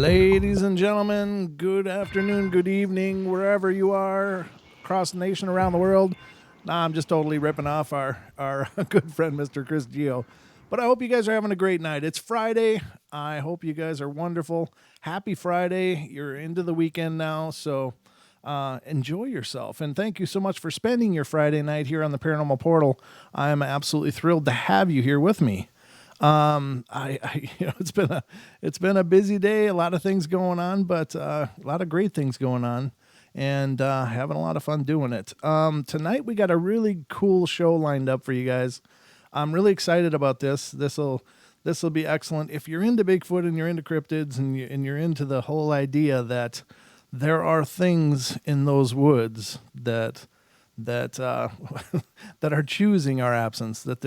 Ladies and gentlemen, good afternoon, good evening, wherever you are across the nation, around the world. Nah, I'm just totally ripping off our good friend, Mr. Chris Gio. But I hope you guys are having a great night. It's Friday. I hope you guys are wonderful. Happy Friday. You're into the weekend now, so enjoy yourself. And thank you so much for spending your Friday night here on the Paranormal Portal. I'm absolutely thrilled to have you here with me. It's been a busy day, a lot of things going on, but a lot of great things going on, and having a lot of fun doing it. Tonight we got a really cool show lined up for you guys. I'm really excited about this. This'll be excellent. If you're into Bigfoot and you're into cryptids and you're into the whole idea that there are things in those woods that that are choosing our absence, that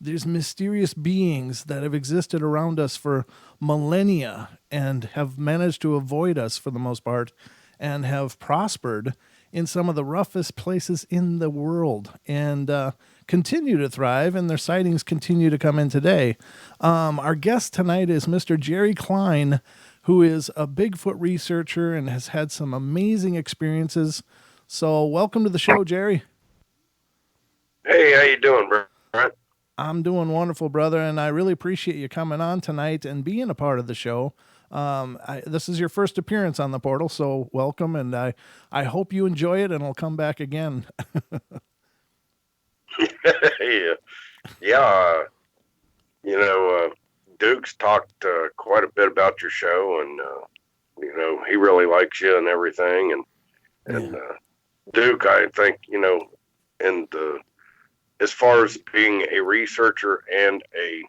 there's mysterious beings that have existed around us for millennia and have managed to avoid us for the most part and have prospered in some of the roughest places in the world and continue to thrive, and their sightings continue to come in today. Our guest tonight is Mr. Jerry Cline, who is a Bigfoot researcher and has had some amazing experiences. So welcome to the show, Jerry. Hey, how you doing, Brent? I'm doing wonderful, brother, and I really appreciate you coming on tonight and being a part of the show. This is your first appearance on the portal, so welcome, and I hope you enjoy it, and I'll come back again. yeah, yeah. Duke's talked quite a bit about your show, and he really likes you and everything. And Duke, I think and as far as being a researcher and a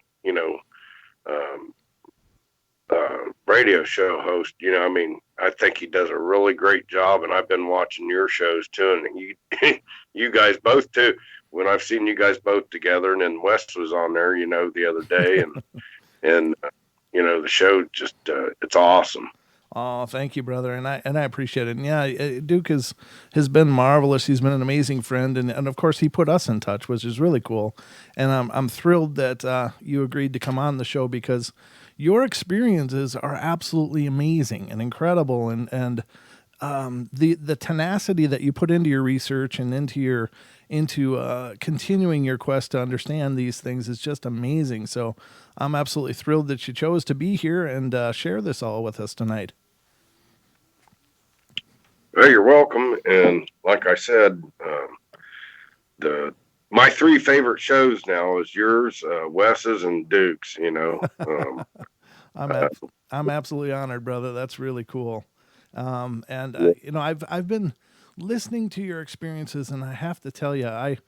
um, radio show host, I think he does a really great job, and I've been watching your shows too, and you you guys both too. When I've seen you guys both together, and then Wes was on there, the other day, and the show just it's awesome. Oh, thank you, brother, and I appreciate it. And yeah, Duke has been marvelous. He's been an amazing friend, and of course he put us in touch, which is really cool. And I'm thrilled that you agreed to come on the show because your experiences are absolutely amazing and incredible, and the tenacity that you put into your research and into continuing your quest to understand these things is just amazing. So I'm absolutely thrilled that you chose to be here and share this all with us tonight. Well, you're welcome. And like I said, my three favorite shows now is yours, Wes's, and Duke's. I'm absolutely honored, brother. That's really cool. I've been listening to your experiences, and I have to tell you, I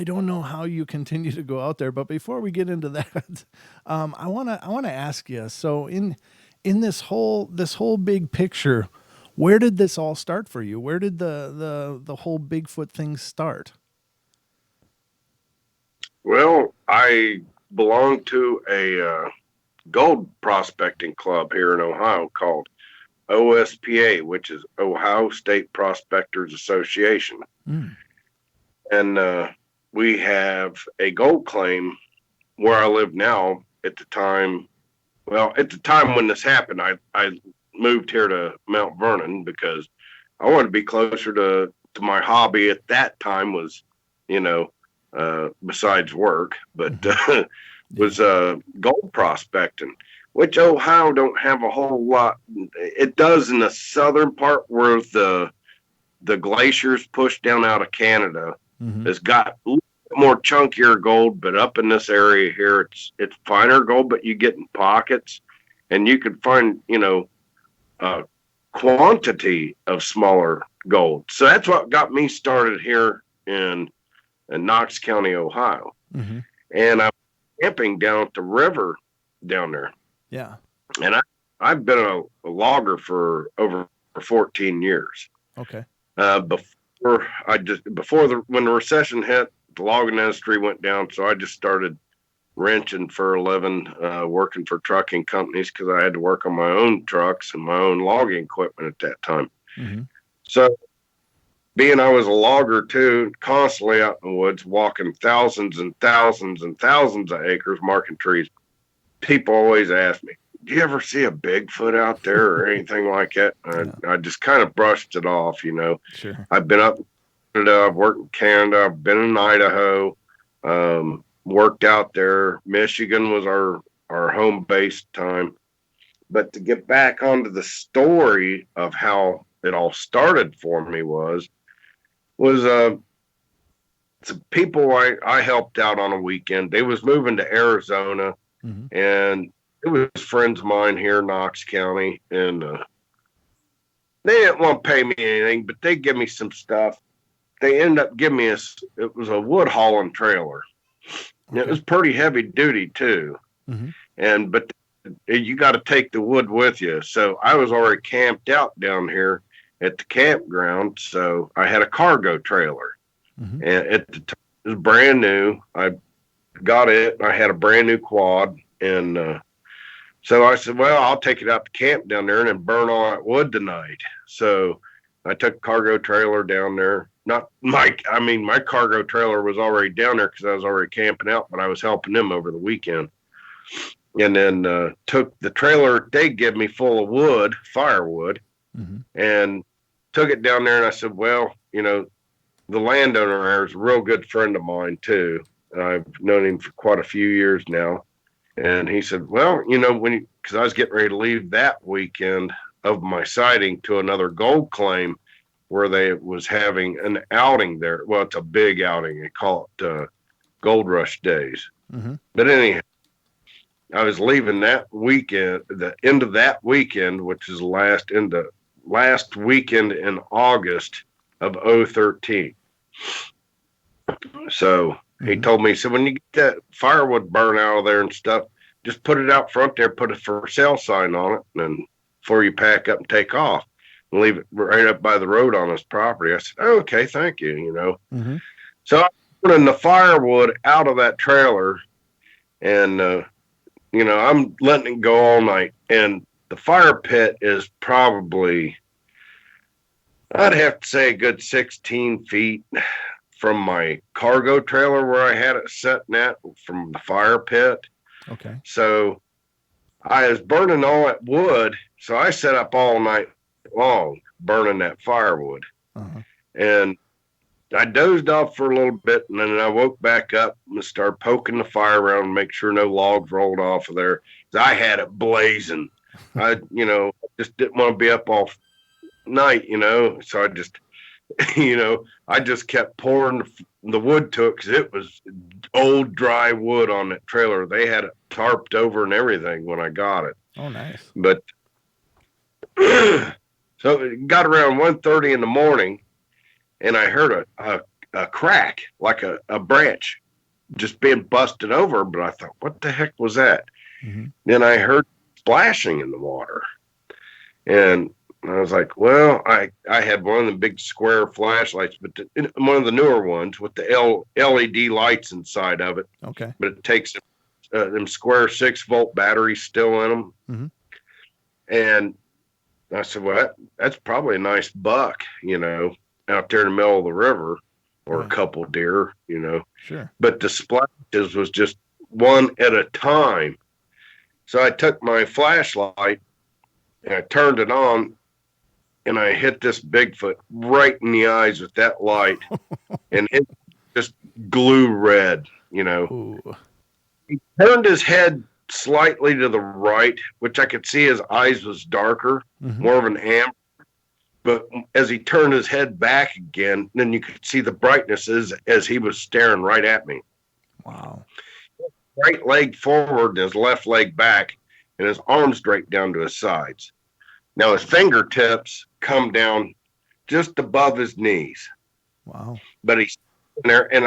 don't know how you continue to go out there. But before we get into that, I wanna ask you. So in this whole big picture, where did this all start for you? Where did the whole Bigfoot thing start? Well, I belong to a gold prospecting club here in Ohio called OSPA, which is Ohio State Prospectors Association. Mm. And we have a gold claim where I live now. At the time when this happened, I moved here to Mount Vernon because I wanted to be closer to my hobby at that time was, besides work, but was gold prospecting, which Ohio don't have a whole lot. It does in the southern part where the glaciers push down out of Canada. Mm-hmm. Has got a little bit more chunkier gold, but up in this area here, it's finer gold, but you get in pockets, and you can find a quantity of smaller gold. So that's what got me started here in Knox County, Ohio. Mm-hmm. And I'm camping down at the river down there. Yeah. And I've been a logger for over 14 years. Okay. When the recession hit, the logging industry went down, so I just started wrenching for a living, working for trucking companies because I had to work on my own trucks and my own logging equipment at that time. Mm-hmm. So being I was a logger too, constantly out in the woods, walking thousands and thousands and thousands of acres, marking trees, people always ask me, do you ever see a Bigfoot out there or anything like that? I just kind of brushed it off, you know. Sure. I've been up in Canada, I've worked in Canada, I've been in Idaho, worked out there. Michigan was our home base time. But to get back onto the story of how it all started for me was some people I helped out on a weekend. They was moving to Arizona, and it was friends of mine here in Knox County, and they didn't want to pay me anything, but they give me some stuff. They ended up giving me it was a wood hauling trailer. Okay. It was pretty heavy duty too. But you got to take the wood with you. So I was already camped out down here at the campground. So I had a cargo trailer, and at the time, it was brand new. I got it. I had a brand new quad, and so I said, well, I'll take it out to camp down there and then burn all that wood tonight. So I took a cargo trailer down there. My cargo trailer was already down there because I was already camping out, but I was helping them over the weekend. And then took the trailer they give me full of wood, firewood, and took it down there. And I said, well, you know, the landowner there is a real good friend of mine too. I've known him for quite a few years now. And he said, well, you know, because I was getting ready to leave that weekend of my sighting to another gold claim where they was having an outing there. Well, it's a big outing. They call it Gold Rush Days. But anyhow, I was leaving that weekend, the end of that weekend, which is last weekend in August of 2013. So he told me, so when you get that firewood burn out of there and stuff, just put it out front there, put a for sale sign on it, and then before you pack up and take off, and leave it right up by the road on his property. I said, oh, okay, thank you, you know. So I'm putting the firewood out of that trailer, and you know, I'm letting it go all night. And the fire pit is probably, I'd have to say, a good 16 feet from my cargo trailer where I had it setting at from the fire pit. Okay. So I was burning all that wood. So I set up all night long burning that firewood. And I dozed off for a little bit, and then I woke back up and started poking the fire around and make sure no logs rolled off of there. I had it blazing. I, you know, just didn't want to be up all night, you know. So I just, you know, I just kept pouring the wood to it because it was old dry wood on that trailer. They had it tarped over and everything when I got it. Oh, nice. But so it got around 1:30 in the morning, and I heard a crack, like a branch just being busted over. But I thought, what the heck was that? Then I heard splashing in the water. And I was like, well, I had one of the big square flashlights, but one of the newer ones with the LED lights inside of it. Okay. But it takes them square 6-volt batteries still in them. And I said, well, that's probably a nice buck, you know, out there in the middle of the river, or a couple deer, you know. Sure. But the splashes was just one at a time. So I took my flashlight and I turned it on, and I hit this Bigfoot right in the eyes with that light, and it just glue red, you know. Ooh. He turned his head slightly to the right, which I could see his eyes was darker, more of an amber. But as he turned his head back again, then you could see the brightness as he was staring right at me. Wow. Right leg forward and his left leg back, and his arms straight down to his sides. Now his fingertips come down just above his knees. Wow. But he's in there, and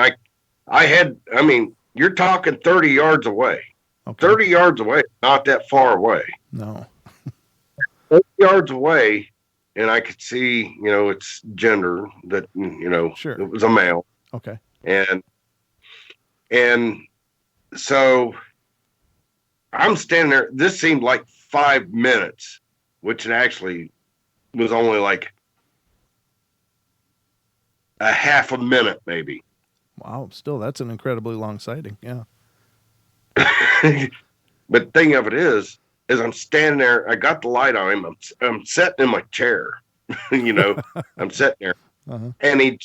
I mean, you're talking 30 yards away. Okay. 30 yards away, not that far away. No. 30 yards away, and I could see, you know, its gender, that, you know, sure, it was a male. Okay. And so I'm standing there. This seemed like 5 minutes, which it actually was only like a half a minute, maybe. Wow. Still, that's an incredibly long sighting. Yeah. But the thing of it is, as I'm standing there, I got the light on him. I'm sitting in my chair, I'm sitting there, Uh-huh. and he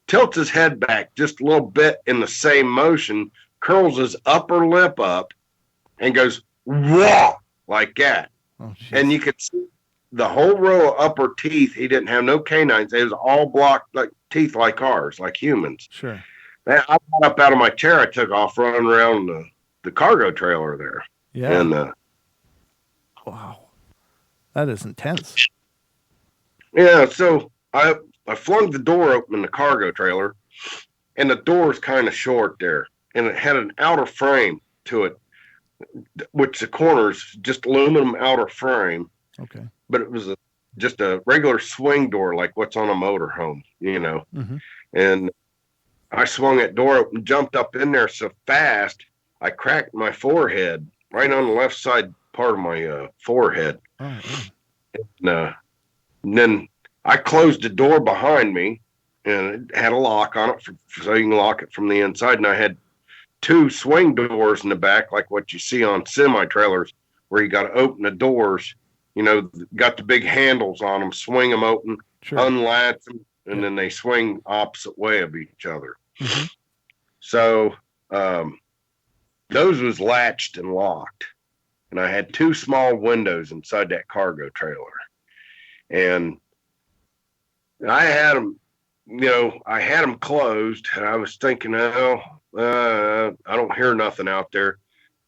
tilts his head back just a little bit in the same motion, curls his upper lip up, and goes whoa like that. Oh, And jeez. you could see the whole row of upper teeth. He didn't have no canines. It was all blocked like teeth like ours, like humans. Sure. Man, I got up out of my chair. I took off running around the cargo trailer there. Yeah. And Wow. That is intense. yeah, so I flung the door open in the cargo trailer, and the door is kind of short there, and it had an outer frame to it, which the corners just aluminum outer frame, Okay. but it was just a regular swing door like what's on a motorhome. Mm-hmm. And I swung that door open, jumped up in there so fast, I cracked my forehead right on the left side part of my forehead. Oh, man. And then I closed the door behind me, and it had a lock on it so you can lock it from the inside. And I had two swing doors in the back, like what you see on semi trailers, where you got to open the doors. Got the big handles on them, swing them open, Sure. unlatch them, and Yep. then they swing opposite way of each other. Mm-hmm. So those was latched and locked, and I had two small windows inside that cargo trailer, and I had them. I had them closed, and I was thinking, I don't hear nothing out there.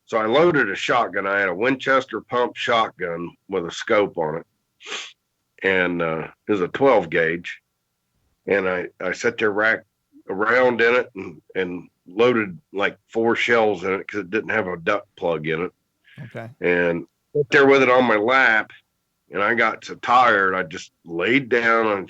So I loaded a shotgun. I had a Winchester pump shotgun with a scope on it, and it was a 12 gauge. And I sat there racked around in it and loaded like 4 shells in it because it didn't have a duct plug in it. Okay. And sat there with it on my lap, and I got so tired, I just laid down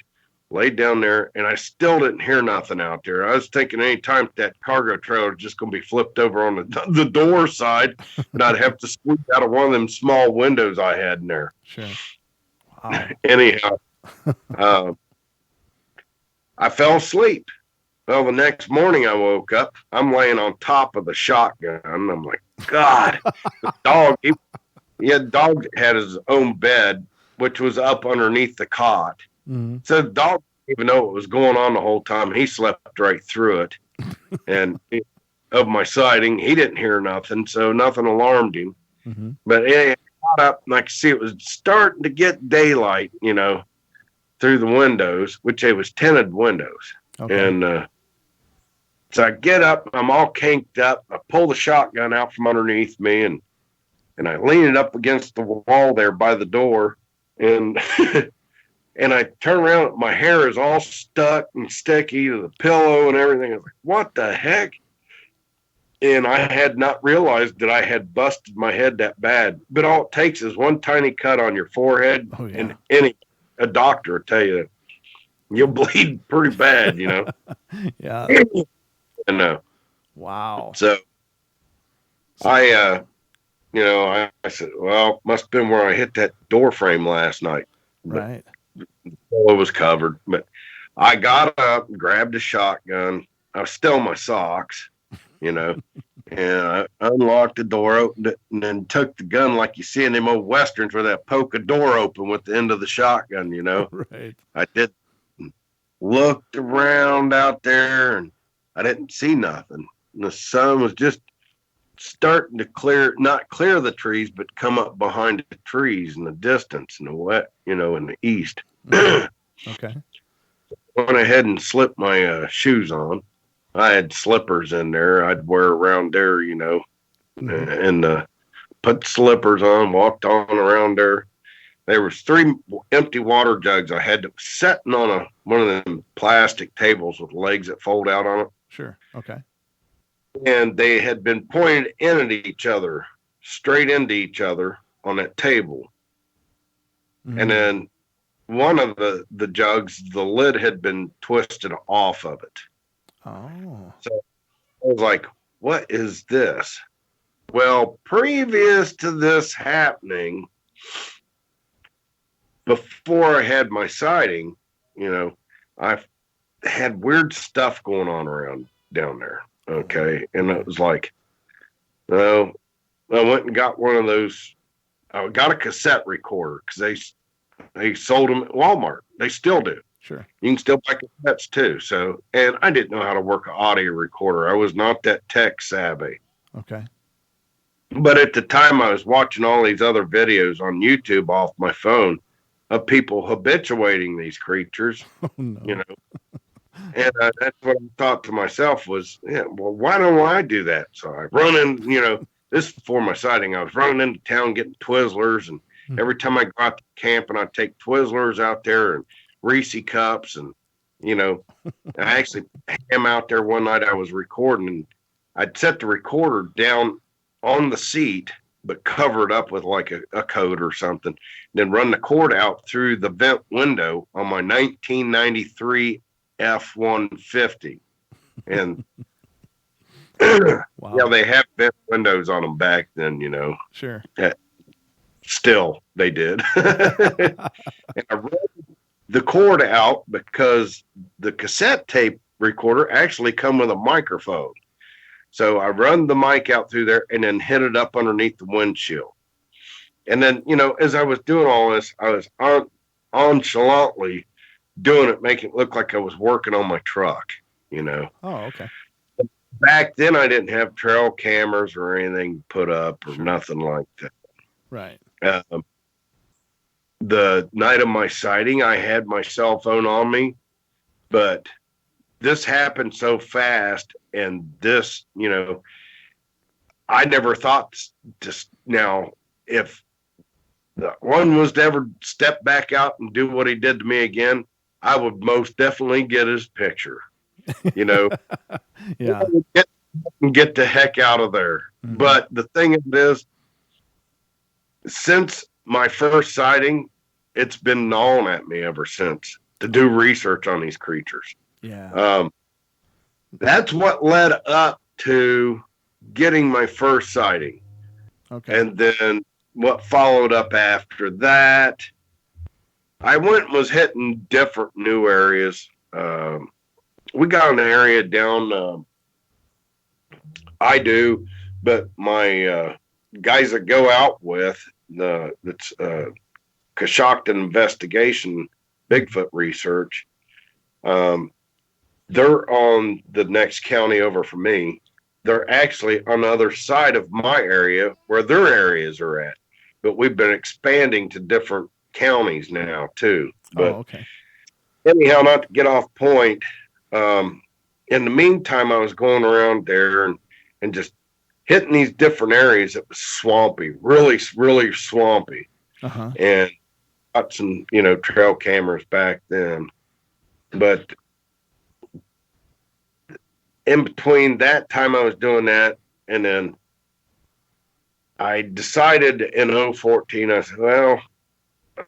there, and I still didn't hear nothing out there. I was thinking any time that cargo trailer was just going to be flipped over on the door side, and I'd have to squeeze out of one of them small windows I had in there. Sure. Wow. Anyhow, I fell asleep. Well, the next morning I woke up. I'm laying on top of the shotgun. I'm like, God, the dog. Dog had his own bed, which was up underneath the cot. Mm-hmm. So the dog didn't even know what was going on the whole time. He slept right through it. And of my sighting, he didn't hear nothing, so nothing alarmed him. Mm-hmm. But it got up, and I could see it was starting to get daylight, through the windows, which it was tinted windows. Okay. And so I get up, I'm all kinked up. I pull the shotgun out from underneath me, and I lean it up against the wall there by the door, and and I turn around. My hair is all stuck and sticky to the pillow and everything. I was like, what the heck? And I had not realized that I had busted my head that bad. But all it takes is one tiny cut on your forehead, Oh, yeah. and a doctor will tell you you'll bleed pretty bad, Yeah. And Wow. so I said, well, must have been where I hit that door frame last night. But Right. it was covered. But I got up and grabbed a shotgun. I was still in my socks, and I unlocked the door, opened it, and then took the gun like you see in them old westerns where they poke a door open with the end of the shotgun, Right. I did. Looked around out there, and I didn't see nothing. And the sun was just starting to not clear the trees, but come up behind the trees in the distance in the in the east. Mm-hmm. Okay. Went ahead and slipped my shoes on. I had slippers in there. I'd wear around there, Mm-hmm. and put slippers on, walked on around there. There was 3 empty water jugs I had sitting on one of them plastic tables with legs that fold out on it. Sure. Okay. And they had been pointed in at each other, straight into each other on that table. Mm-hmm. And then one of the jugs, the lid had been twisted off of it. Oh. So I was like, what is this? Well, previous to this happening, before I had my sighting, I had weird stuff going on around down there. Okay. And it was like, no, I went and got one of those. I got a cassette recorder because they sold them at Walmart. They still do. Sure. You can still buy cassettes too. So, and I didn't know how to work an audio recorder. I was not that tech savvy. Okay. But at the time, I was watching all these other videos on YouTube off my phone of people habituating these creatures. Oh, no. You know, and that's what I thought to myself was, yeah, well, why don't I do that? So I run in, this is before my sighting. I was running into town getting Twizzlers, and every time I go out to camp, and I'd take Twizzlers out there and Reese cups, and I actually ham out there one night. I was recording, and I'd set the recorder down on the seat, but cover it up with like a coat or something, then run the cord out through the vent window on my 1993 F-150. And wow. yeah, they have vent windows on them back then, Sure. Still, they did. And I ran the cord out because the cassette tape recorder actually come with a microphone. So I run the mic out through there and then hit it up underneath the windshield. And then, as I was doing all this, I was nonchalantly doing it, making it look like I was working on my truck, Oh, okay. Back then, I didn't have trail cameras or anything put up or nothing like that. Right. The night of my sighting, I had my cell phone on me, but this happened so fast, and this, I never thought just now if the one was to ever step back out and do what he did to me again, I would most definitely get his picture, Yeah. get the heck out of there. Mm-hmm. But the thing is, since my first sighting, it's been gnawing at me ever since to do research on these creatures. Yeah. That's what led up to getting my first sighting. Okay. And then what followed up after that, I went and was hitting different new areas. We got an area down, I do, but my guys that go out with, that's Coshocton Investigation, Bigfoot Research, they're on the next county over from me. They're actually on the other side of my area where their areas are at. But we've been expanding to different counties now, too. But okay. Anyhow, not to get off point, in the meantime, I was going around there and just hitting these different areas. It was swampy, really, really swampy. Uh-huh. And got some, trail cameras back then. But in between that time I was doing that, and then I decided in 2014, I said, well,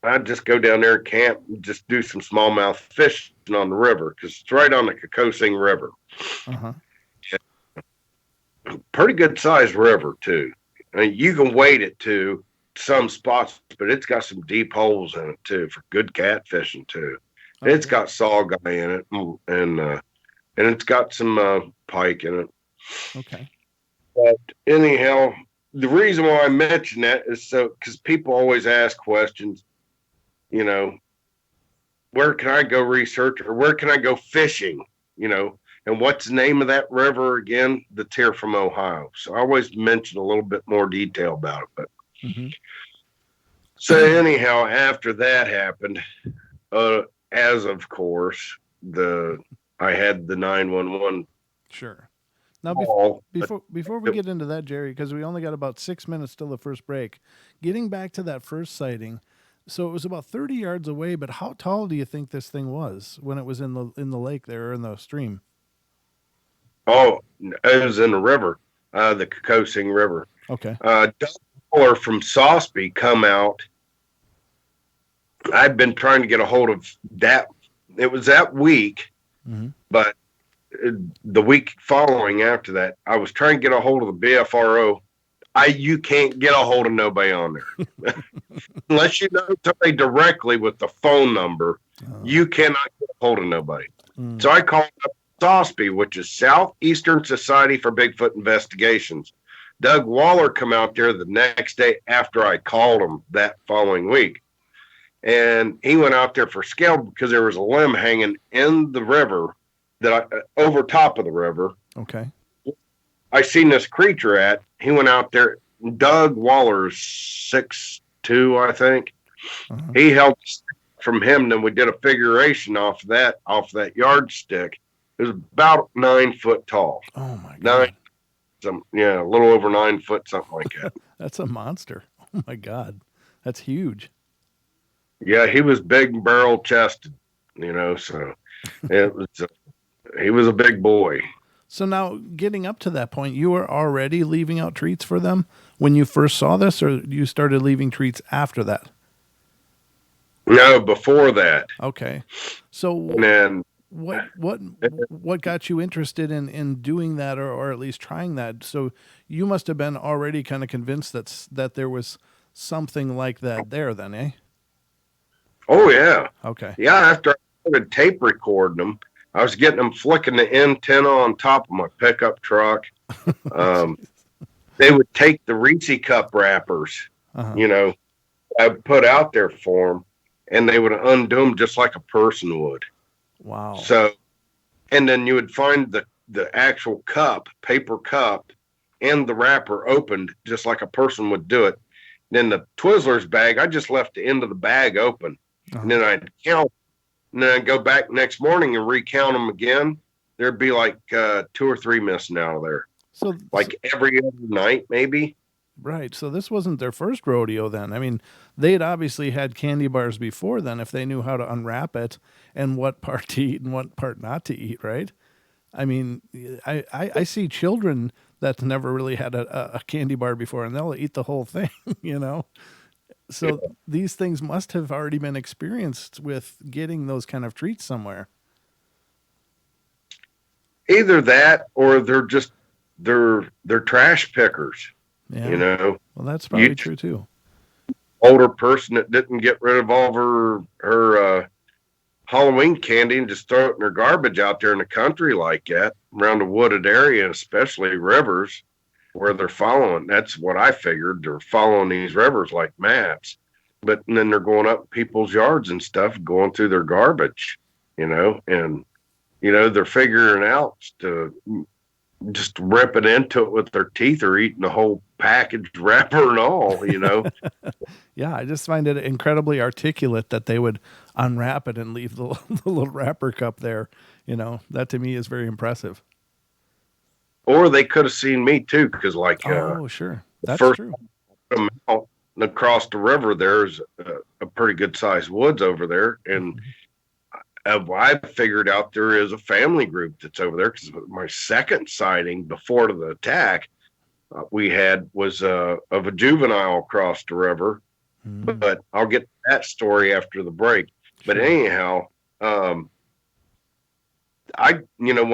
I'd just go down there and camp and just do some smallmouth fishing on the river, because it's right on the Kokosing River. Uh-huh. Pretty good sized river, too. I mean, you can wade it to some spots, but it's got some deep holes in it, too, for good catfishing, too. Okay. It's got sawguy in it, and it's got some pike in it. Okay. But anyhow, the reason why I mention that is because people always ask questions, where can I go research, or where can I go fishing, and what's the name of that river again? That's here from Ohio. So I always mention a little bit more detail about it. But So anyhow, after that happened, as of course, I had the 911. Sure. Now, before we get into that, Jerry, because we only got about 6 minutes till the first break, getting back to that first sighting, so it was about 30 yards away, but how tall do you think this thing was when it was in the lake there, or in the stream? Oh, it was in the river, the Kokosing River. Okay. Doug Fuller from Sosby come out. I've been trying to get a hold of that. It was that week, but the week following after that, I was trying to get a hold of the BFRO. You can't get a hold of nobody on there. Unless you know somebody directly with the phone number, you cannot get a hold of nobody. So I called up SOSPI, which is Southeastern Society for Bigfoot Investigations. Doug Waller come out there the next day after I called him that following week. And he went out there for scale because there was a limb hanging in the river over top of the river. Okay. I seen this creature at. He went out there. Doug Waller's 6'2", I think. Uh-huh. He held from him. Then we did a figuration off that yardstick. It was about 9 foot tall. Oh my God. A little over 9 foot, something like that. That's a monster. Oh my God. That's huge. Yeah, he was big barrel chested, so it was, he was a big boy. So now getting up to that point, you were already leaving out treats for them when you first saw this, or you started leaving treats after that? No, before that. Okay. So And then what got you interested in doing that, or at least trying that? So you must have been already kind of convinced that there was something like that there then, eh? oh yeah. Okay. Yeah, after I started tape recording them, I was getting them flicking the antenna on top of my pickup truck. They would take the Reese cup wrappers, Uh-huh. I put out there for them, and they would undo them just like a person would. Wow. So, and then you would find the actual paper cup, and the wrapper opened just like a person would do it. Then the Twizzlers bag, I just left the end of the bag open, and then I'd count. And then I'd go back next morning and recount them again. There'd be like 2 or 3 missing out of there. So Like every other night, maybe. right. So this wasn't their first rodeo then. I mean, they'd obviously had candy bars before then if they knew how to unwrap it and what part to eat and what part not to eat, right? I mean, I see children that never really had a candy bar before and they'll eat the whole thing, you know? So these things must have already been experienced with getting those kind of treats somewhere. Either that or they're trash pickers. Yeah. Well, that's You probably true too. older person that didn't get rid of all her Halloween candy and just throw it in her garbage out there in the country like that, around a wooded area, especially rivers where they're following. That's what I figured. They're following these rivers like maps, but then they're going up people's yards and stuff, going through their garbage, and they're figuring out to just rip it into it with their teeth or eating the whole packaged wrapper and all. Yeah, I just find it incredibly articulate that they would unwrap it and leave the, the little wrapper cup there. That to me is very impressive. Or they could have seen me too, because Oh, sure. That's first true. time out across the river, there's a pretty good sized woods over there, and I figured out there is a family group that's over there because my second sighting before the attack we had was of a juvenile across the river. Mm. But I'll get to that story after the break. But Sure. anyhow, when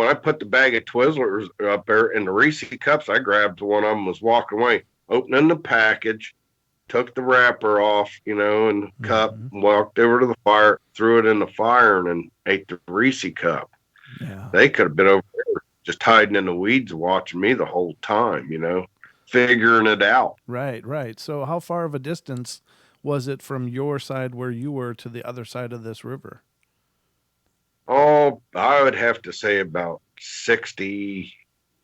I put the bag of Twizzlers up there in the Reese cups, I grabbed one of them, was walking away, opening the package, took the wrapper off, and cup, walked over to the fire, threw it in the fire, and then ate the Reese cup. Yeah. They could have been over there just hiding in the weeds watching me the whole time, figuring it out. Right, right. So how far of a distance was it from your side where you were to the other side of this river? Oh, I would have to say about 60,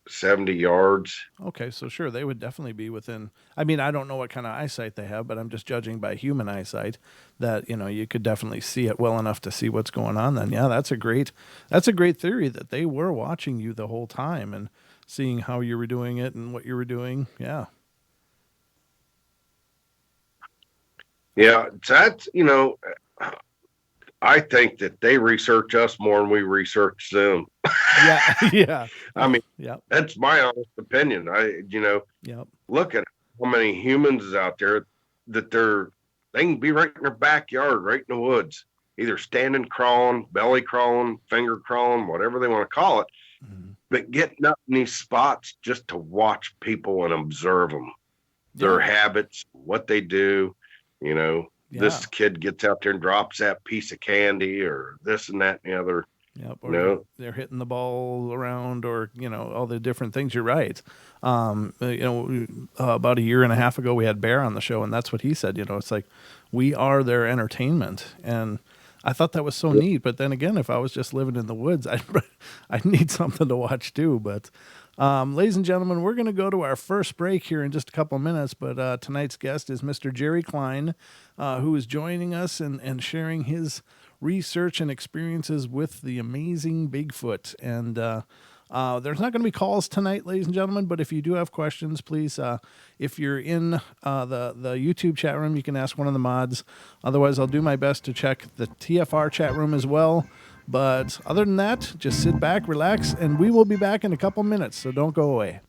70 yards. Okay, so sure, they would definitely be within. I mean, I don't know what kind of eyesight they have, but I'm just judging by human eyesight that, you could definitely see it well enough to see what's going on then. Yeah, that's a great theory that they were watching you the whole time and seeing how you were doing it and what you were doing. Yeah. Yeah, that's, I think that they research us more than we research them. Yeah, yeah. I mean, Yep. that's my honest opinion. Yep. Look at how many humans is out there that they can be right in their backyard, right in the woods, either standing, crawling, belly crawling, finger crawling, whatever they want to call it, but getting up in these spots just to watch people and observe them, their habits, what they do. This kid gets out there and drops that piece of candy or this and that and the other. Yep. they're hitting the ball around, or all the different things. You're right. About a year and a half ago we had Bear on the show, and that's what he said. It's like we are their entertainment, and I thought that was so neat. But then again, if I was just living in the woods, I'd need something to watch too. But ladies and gentlemen, we're going to go to our first break here in just a couple minutes. But tonight's guest is Mr. Jerry Cline, who is joining us and sharing his research and experiences with the amazing Bigfoot. And there's not going to be calls tonight, ladies and gentlemen, but if you do have questions, please, if you're in the YouTube chat room, you can ask one of the mods. Otherwise, I'll do my best to check the TFR chat room as well. But other than that, just sit back, relax, and we will be back in a couple minutes, so don't go away.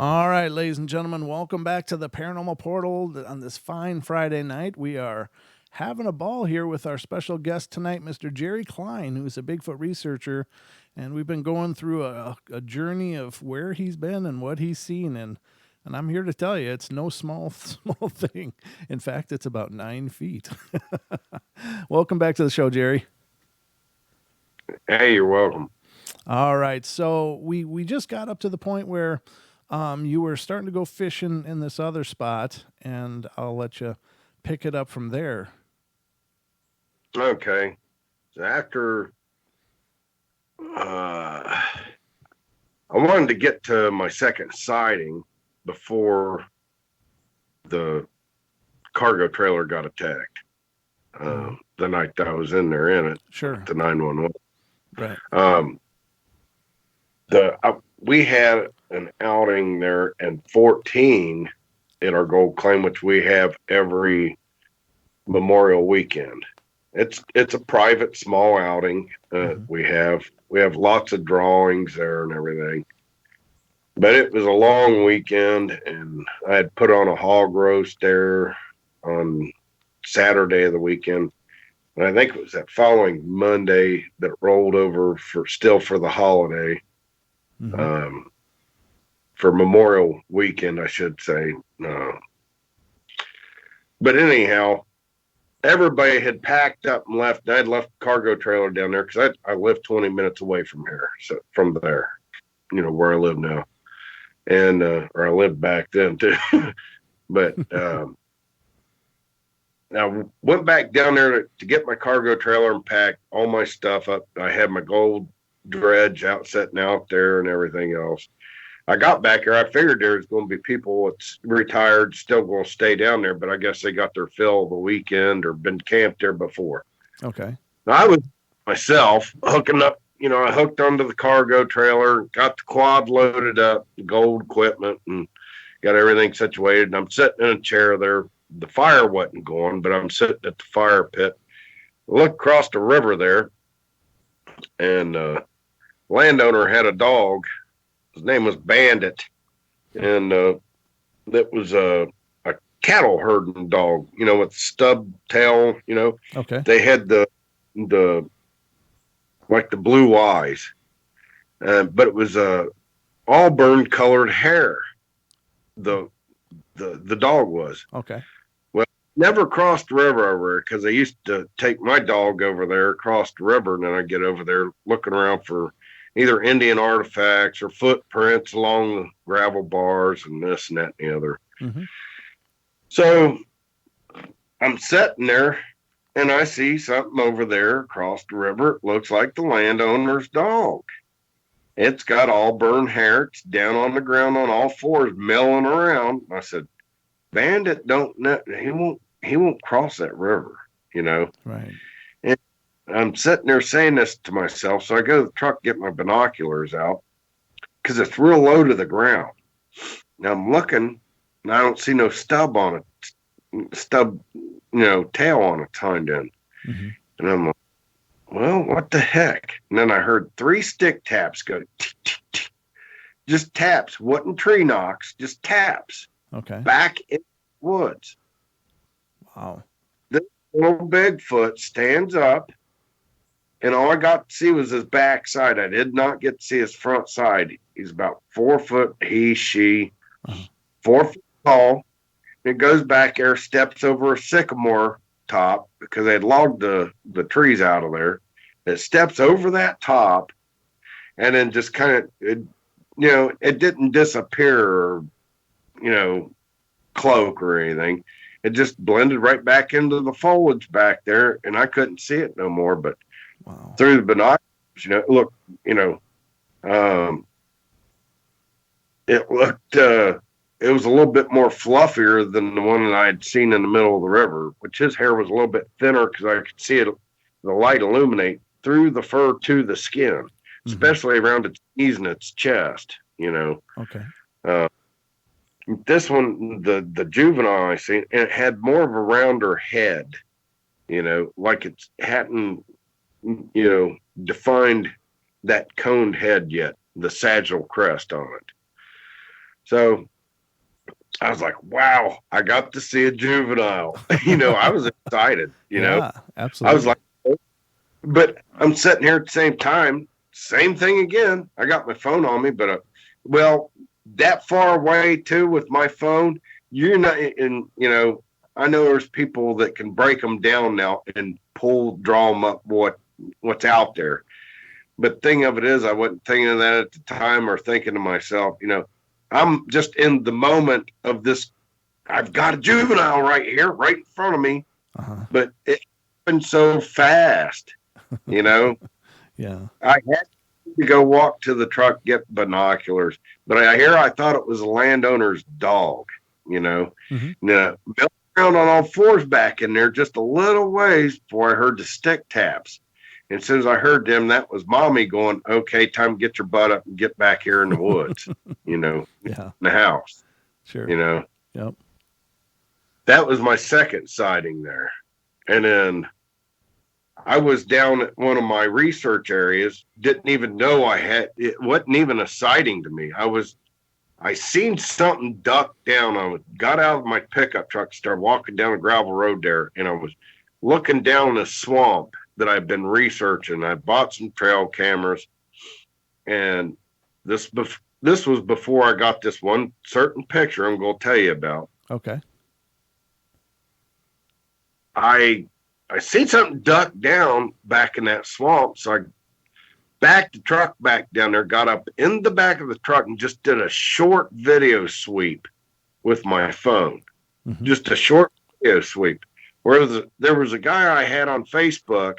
All right, ladies and gentlemen, welcome back to the Paranormal Portal on this fine Friday night. We are having a ball here with our special guest tonight, Mr. Jerry Cline, who's a Bigfoot researcher, and we've been going through a journey of where he's been and what he's seen, and I'm here to tell you, it's no small thing. In fact, it's about 9 feet. Welcome back to the show, Jerry. Hey, you're welcome. All right, so we just got up to the point where you were starting to go fishing in this other spot, and I'll let you pick it up from there. Okay. So after I wanted to get to my second sighting before the cargo trailer got attacked. The night that I was in there in it. Sure. The 911. Right. We had an outing there in 14 in our gold claim, which we have every Memorial weekend. It's a private small outing. We have lots of drawings there and everything. But it was a long weekend, and I had put on a hog roast there on Saturday of the weekend. And I think it was that following Monday that rolled over for the holiday. For Memorial weekend, I should say. But anyhow, everybody had packed up and left. I'd left the cargo trailer down there because I live 20 minutes away from here. So from there, where I live now. And, or I lived back then too. But, I went back down there to get my cargo trailer and pack all my stuff up. I had my gold dredge out setting out there and everything else. I got back here. I figured there was going to be people that's retired still going to stay down there, but I guess they got their fill of the weekend or been camped there before. Okay. Now, I was myself hooking up. I hooked onto the cargo trailer, got the quad loaded up, gold equipment, and got everything situated. And I'm sitting in a chair there. The fire wasn't going, but I'm sitting at the fire pit. I look across the river there, and landowner had a dog. His name was Bandit, and that was a cattle herding dog, with stub tail. Okay. They had the like the blue eyes, but it was auburn colored hair. The dog was. Okay. Well, never crossed the river over there because I used to take my dog over there across the river, and then I'd get over there looking around for either Indian artifacts or footprints along the gravel bars and this and that and the other. Mm-hmm. So I'm sitting there and I see something over there across the river. It looks like the landowner's dog. It's got auburn hair. It's down on the ground on all fours, milling around. I said, Bandit don't know. He won't cross that river, Right. And I'm sitting there saying this to myself. So I go to the truck, get my binoculars out because it's real low to the ground. Now I'm looking and I don't see no stub on it, tail on its hind end. Mm-hmm. And I'm like, well, what the heck? And then I heard 3 stick taps go, tick, tick, tick. Just taps, wasn't tree knocks, just taps. Okay. Back in the woods. Wow. This little Bigfoot stands up, and all I got to see was his backside. I did not get to see his front side. He's about 4 foot, she, 4 foot tall. It goes back there, steps over a sycamore top because they had logged the trees out of there. It steps over that top, and then just kind of, it didn't disappear or, cloak or anything. It just blended right back into the foliage back there, and I couldn't see it no more. But wow. Through the binoculars, it looked, it looked, it was a little bit more fluffier than the one that I had seen in the middle of the river, which his hair was a little bit thinner because I could see it, the light illuminate through the fur to the skin, especially around its knees and its chest, Okay. This one, the juvenile I seen, it had more of a rounder head, like it hadn't, defined that coned head yet, the sagittal crest on it. So I was like, wow, I got to see a juvenile. I was excited, Yeah, I was absolutely. like, oh. But I'm sitting here at the same time, same thing again. I got my phone on me, but well, that far away too with my phone, you're not, and I know there's people that can break them down now and draw them up what's out there. But thing of it is, I wasn't thinking of that at the time or thinking to myself, I'm just in the moment of this. I've got a juvenile right here, right in front of me, Uh-huh. but it happened so fast, you know. Yeah. I had to go walk to the truck, get binoculars, but I thought it was a landowner's dog, you know. Mm-hmm. Now, milling around on all fours back in there just a little ways before I heard the stick taps. And as soon as I heard them, that was mommy going, okay, time to get your butt up and get back here in the woods, in Yeah. the house, Sure. you know. Yep. That was my second sighting there. And then I was down at one of my research areas, didn't even know it wasn't even a sighting to me. I seen something duck down. Got out of my pickup truck, started walking down a gravel road there, and I was looking down a swamp that I've been researching. I bought some trail cameras, and this was before I got this one certain picture I'm going to tell you about. Okay. I I seen something duck down back in that swamp, so I backed the truck back down there, got up in the back of the truck, and just did a short video sweep with my phone. Mm-hmm. Just a short video sweep. There was a guy I had on Facebook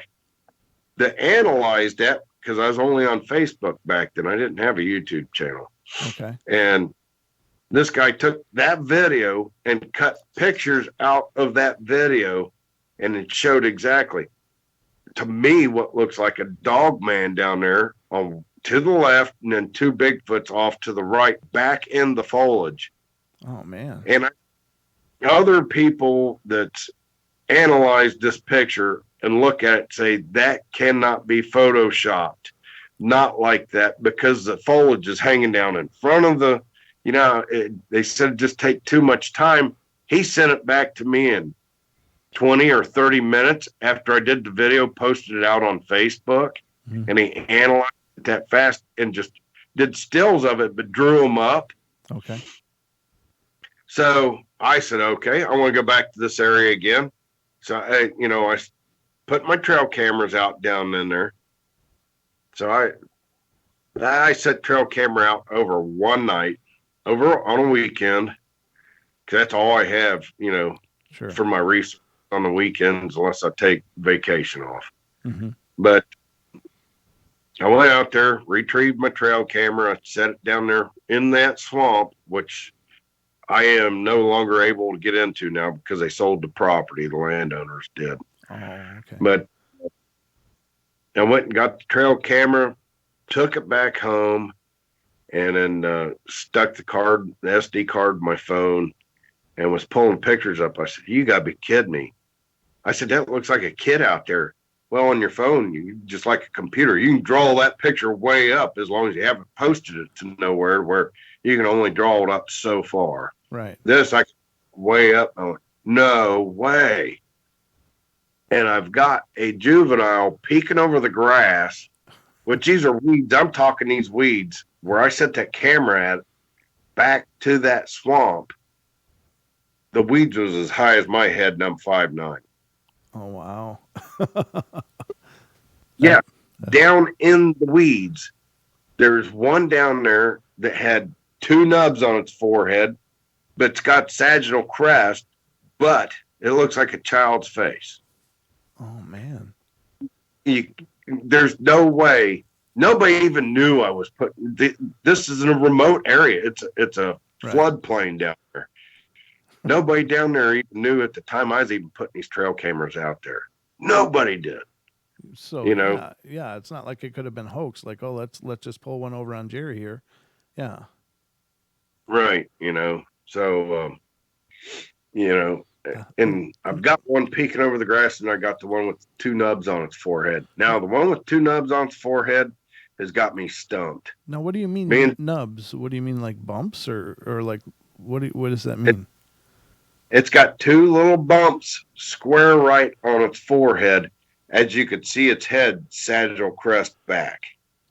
that analyzed that because I was only on Facebook back then. I didn't have a YouTube channel. Okay. And this guy took that video and cut pictures out of that video, and it showed exactly to me what looks like a dog man down there on to the left, and then two Bigfoots off to the right, back in the foliage. Oh man. And other people that analyze this picture and look at it say that cannot be photoshopped, not like that, because the foliage is hanging down in front of they said it just take too much time. He sent it back to me in 20 or 30 minutes after I did the video, posted it out on Facebook, Mm-hmm. and he analyzed it that fast and just did stills of it, but drew them up. Okay. So I said, okay, I want to go back to this area again. So I put my trail cameras out down in there. So I set trail camera out over one night, over on a weekend, because that's all I have, Sure. for my research on the weekends, unless I take vacation off. Mm-hmm. But I went out there, retrieved my trail camera, I set it down there in that swamp, which I am no longer able to get into now because they sold the property. The landowners did. Oh, okay. But I went and got the trail camera, took it back home, and then stuck the SD card in my phone, and was pulling pictures up. I said, "You got to be kidding me." I said, "That looks like a kid out there." Well, on your phone, you just like a computer, you can draw that picture way up as long as you haven't posted it to nowhere where you can only draw it up so far. Right. This, I way up. I went, no way. And I've got a juvenile peeking over the grass, which these are weeds. I'm talking these weeds where I set that camera at back to that swamp. The weeds was as high as my head, and I'm 5'9". Oh wow. Yeah, down in the weeds. There's one down there that had two nubs on its forehead, but it's got sagittal crest, but it looks like a child's face. Oh man. There's no way. Nobody even knew I was putting. This is in a remote area. It's a Right. floodplain down there. Nobody down there even knew at the time I was even putting these trail cameras out there. Nobody did. So yeah. It's not like it could have been hoax. Like, oh, let's just pull one over on Jerry here. Yeah. Right. So and I've got one peeking over the grass, and I got the one with two nubs on its forehead. Now, the one with two nubs on its forehead has got me stumped. Now, what do you mean Man, nubs? What do you mean, like bumps, or like what does that mean? it's got two little bumps square right on its forehead, as you could see its head sagittal crest back.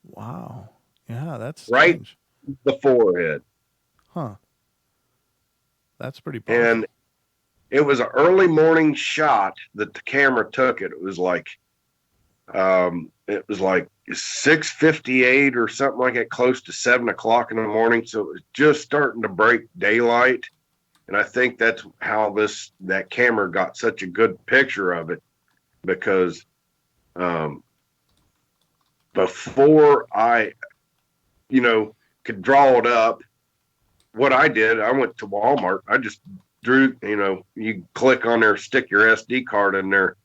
Wow. Yeah, that's Right strange. the forehead. Huh. That's pretty And powerful. it was an early morning shot that the camera took. It was like 6:58 or something like that, close to 7 o'clock in the morning. So it was just starting to break daylight. And I think that's how that camera got such a good picture of it, because um, before I, could draw it up, what I did, I went to Walmart. I just drew, you click on there, stick your SD card in there,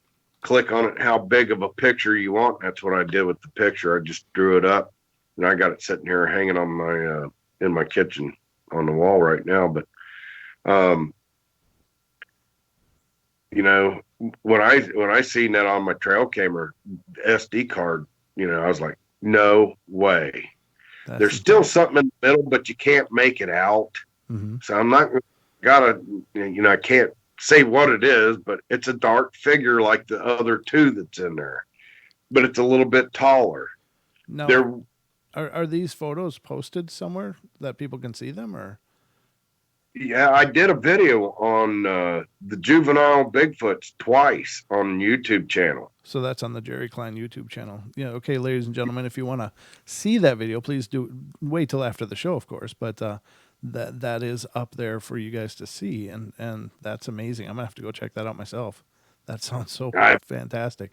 click on it, how big of a picture you want. That's what I did with the picture. I just drew it up, and I got it sitting here hanging on my in my kitchen on the wall right now. But um, when I seen that on my trail camera SD card, I was like, no way. That's There's still intense. something in the middle, but you can't make it out. Mm-hmm. So I'm not I can't say what it is, but it's a dark figure like the other two that's in there, but it's a little bit taller. Now, There, are these photos posted somewhere that people can see them, or? yeah, I did a video on the juvenile Bigfoots twice on YouTube channel. So that's on the Jerry Cline YouTube channel. Yeah. Okay, ladies and gentlemen, if you want to see that video, please do wait till after the show, of course. But that is up there for you guys to see, and that's amazing. I'm gonna have to go check that out myself. That sounds so I, fantastic.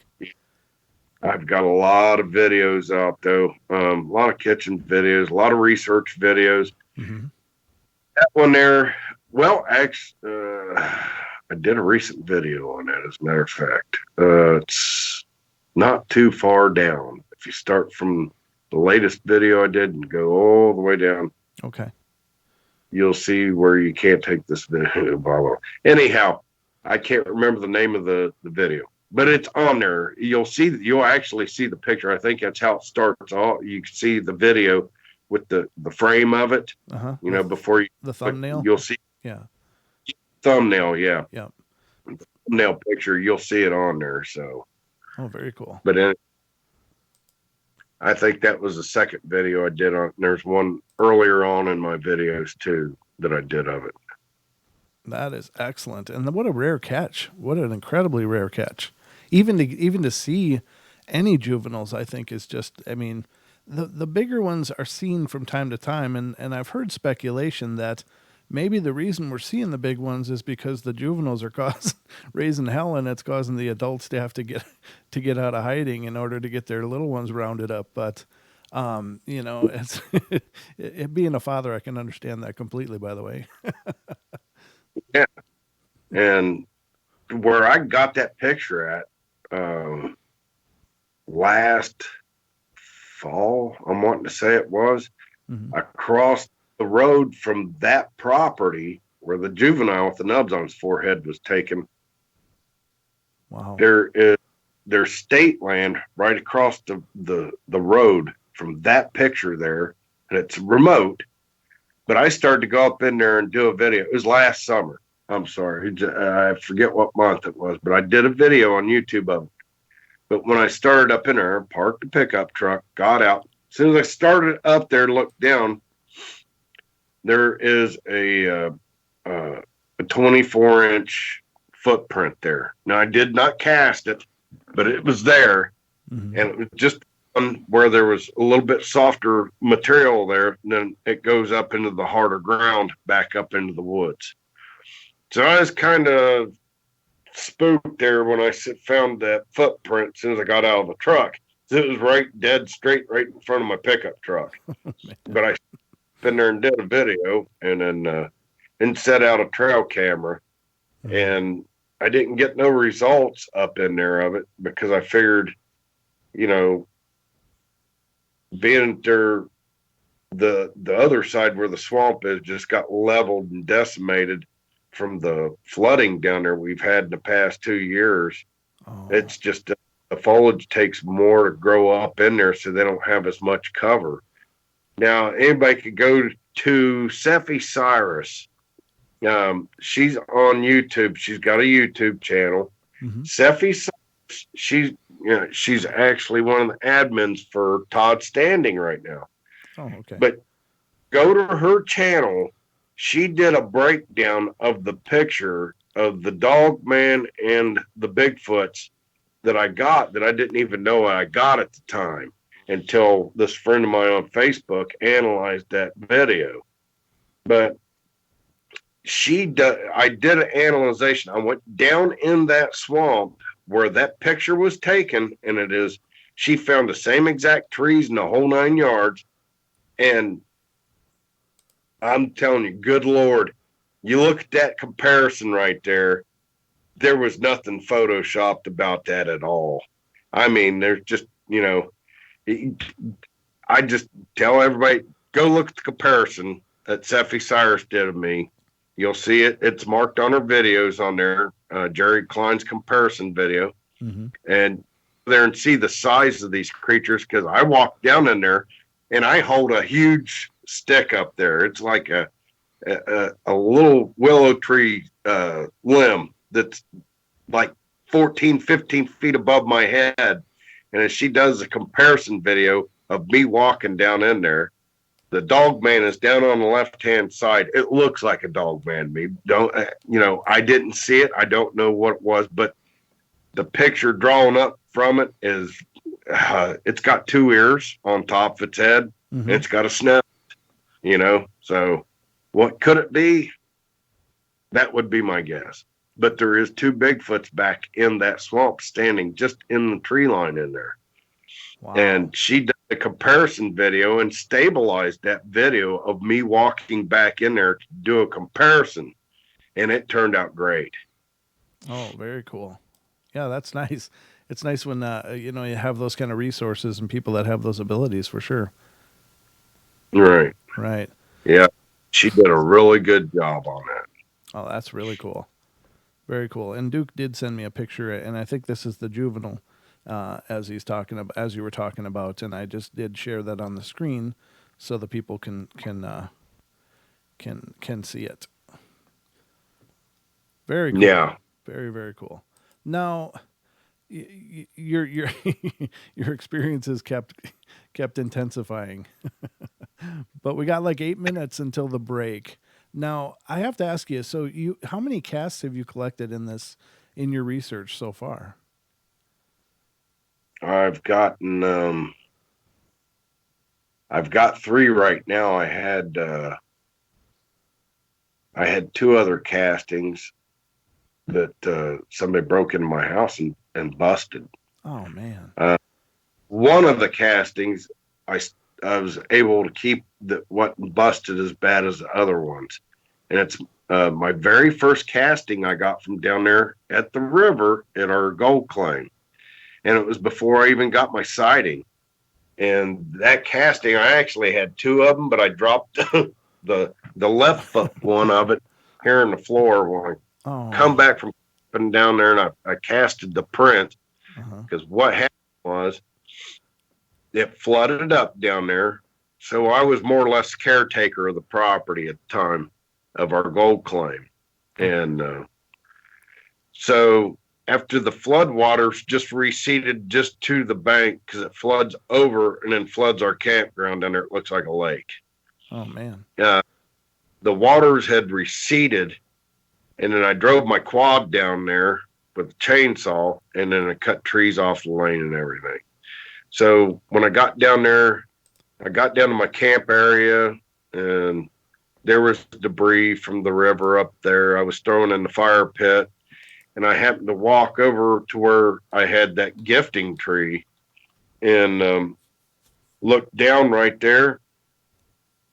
I've got a lot of videos out though, a lot of kitchen videos, a lot of research videos. Mm-hmm. That one there, well, actually, I did a recent video on that, as a matter of fact. It's not too far down. If you start from the latest video I did and go all the way down, Okay. you'll see where you can't take this video. Anyhow, I can't remember the name of the video, but it's on there. You'll actually see the picture. I think that's how it starts. You can see the video with the frame of it, Uh huh. before you, The but thumbnail. you'll see Yeah. thumbnail. Yeah. Yeah. Thumbnail picture. You'll see it on there. So, Oh, very cool. but I think that was the second video I did on. There's one earlier on in my videos too that I did of it. That is excellent, and what a rare catch! What an incredibly rare catch. Even to see any juveniles, I think is just. I mean, the bigger ones are seen from time to time, and I've heard speculation that maybe the reason we're seeing the big ones is because the juveniles are raising hell, and it's causing the adults to have to get out of hiding in order to get their little ones rounded up. But it's being a father, I can understand that completely. By the way. Yeah, and where I got that picture at last fall, I'm wanting to say it was, Mm-hmm. I crossed the road from that property where the juvenile with the nubs on his forehead was taken. Wow. There's state land right across the road from that picture there, and it's remote. But I started to go up in there and do a video. It was last summer. I'm sorry, I forget what month it was, but I did a video on YouTube of it. But when I started up in there, parked the pickup truck, got out. As soon as I started up there, looked down, there is a 24-inch footprint there. Now, I did not cast it, but it was there, Mm-hmm. and it was just where there was a little bit softer material there. And then it goes up into the harder ground, back up into the woods. So I was kind of spooked there when I found that footprint as soon as I got out of the truck. It was right dead straight right in front of my pickup truck. But I been there and did a video, and then set out a trail camera, Mm-hmm. and I didn't get no results up in there of it because I figured, being there, the other side where the swamp is just got leveled and decimated from the flooding down there we've had in the past 2 years. Oh. It's just the foliage takes more to grow up in there, so they don't have as much cover. Now, anybody could go to Sephi Cyrus. She's on YouTube. She's got a YouTube channel. Mm-hmm. Sephi Cyrus, she's actually one of the admins for Todd Standing right now. Oh, okay. But go to her channel. She did a breakdown of the picture of the dog man and the Bigfoots that I got that I didn't even know I got at the time until this friend of mine on Facebook analyzed that video. But I did an analyzation. I went down in that swamp where that picture was taken, and she found the same exact trees in the whole 9 yards. And I'm telling you, good Lord, you look at that comparison right there. There was nothing photoshopped about that at all. I mean, there's just, I just tell everybody, go look at the comparison that Sephi Cyrus did of me. You'll see it. It's marked on her videos on there, Jerry Cline's comparison video. Mm-hmm. And there and see the size of these creatures, because I walk down in there and I hold a huge stick up there. It's like a little willow tree limb that's like 14, 15 feet above my head. And as she does a comparison video of me walking down in there, the dog man is down on the left-hand side. It looks like a dog man to me. I didn't see it. I don't know what it was, but the picture drawn up from it is, it's got 2 ears on top of its head. Mm-hmm. It's got a snout, so what could it be? That would be my guess. But there is 2 Bigfoots back in that swamp standing just in the tree line in there. Wow. And she did a comparison video and stabilized that video of me walking back in there to do a comparison. And it turned out great. Oh, very cool. Yeah, that's nice. It's nice when, you have those kind of resources and people that have those abilities, for sure. Right. Right. Yeah. She did a really good job on that. Oh, that's really cool. Very cool. And Duke did send me a picture, and I think this is the Juvenile, as you were talking about, and I just did share that on the screen so the people can see it. Very cool. Yeah. Very, very cool. Now, your your experiences kept intensifying, but we got like 8 minutes until the break. Now, I have to ask you, so how many casts have you collected in your research so far? I've got 3 right now. I had 2 other castings that somebody broke into my house and busted. Oh man. One of the castings, I was able to keep what busted as bad as the other ones. And it's my very first casting I got from down there at the river at our gold claim. And it was before I even got my sighting. And that casting, I actually had 2 of them, but I dropped the left foot one of it here on the floor when I come back from down there, and I casted the print, because what happened was it flooded up down there. So I was more or less caretaker of the property at the time of our gold claim. And so after the flood waters just receded just to the bank, because it floods over and then floods our campground down there, it looks like a lake. Oh man. The waters had receded, and then I drove my quad down there with a chainsaw, and then I cut trees off the lane and everything. So when I got down there, I got down to my camp area, and there was debris from the river up there. I was thrown in the fire pit, and I happened to walk over to where I had that gifting tree and looked down right there.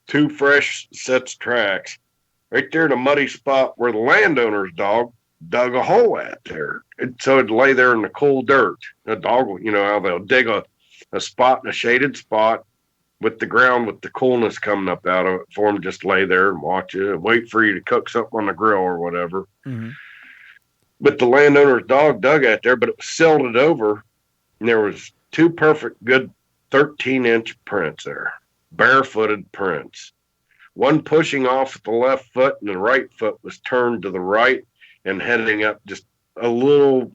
2 fresh sets of tracks. Right there in a muddy spot where the landowner's dog dug a hole at there. And so it'd lay there in the cool dirt. A dog, how they'll dig a spot in a shaded spot with the ground with the coolness coming up out of it for them to just lay there and watch it and wait for you to cook something on the grill or whatever. Mm-hmm. But the landowner's dog dug at there, but it was silted over. And there was two perfect good 13-inch prints there, barefooted prints. One pushing off with the left foot, and the right foot was turned to the right and heading up just a little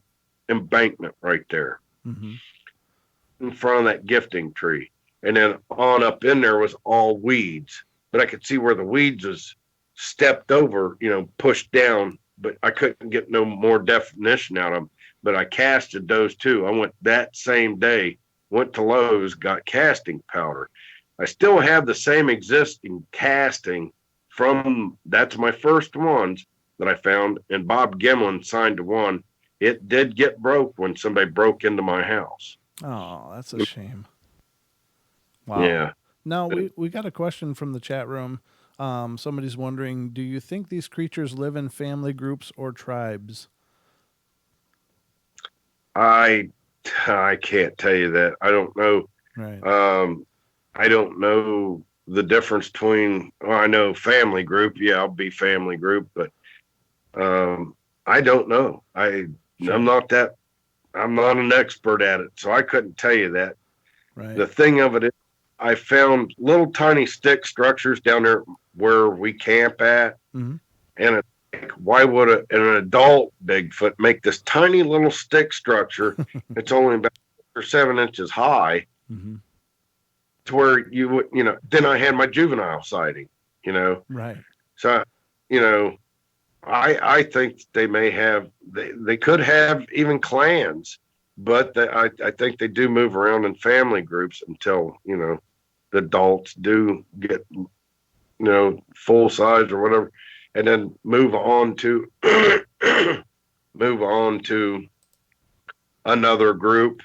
embankment right there Mm-hmm. in front of that gifting tree. And then on up in there was all weeds, but I could see where the weeds was stepped over, pushed down, but I couldn't get no more definition out of them. But I casted those too. I went that same day, went to Lowe's, got casting powder. I still have the same existing casting from that's my first ones that I found, and Bob Gimlin signed one. It did get broke when somebody broke into my house. Oh, that's a shame. Wow. Yeah. Now we got a question from the chat room. Somebody's wondering, do you think these creatures live in family groups or tribes? I I can't tell you that. I don't know. Right. I don't know the difference between. Well, I know family group. Yeah, I'll be family group, but I don't know. Sure. I'm not that. I'm not an expert at it, so I couldn't tell you that. Right. The thing of it is, I found little tiny stick structures down there where we camp at, Mm-hmm. and it's like, why would an adult Bigfoot make this tiny little stick structure? It's only about 7 inches high, Mm-hmm. to where you would, then I had my juvenile sighting, Right. so, you know, I think they may have, they could have even clans, but I think they do move around in family groups until, the adults do get, full size or whatever, and then move on to, move on to another group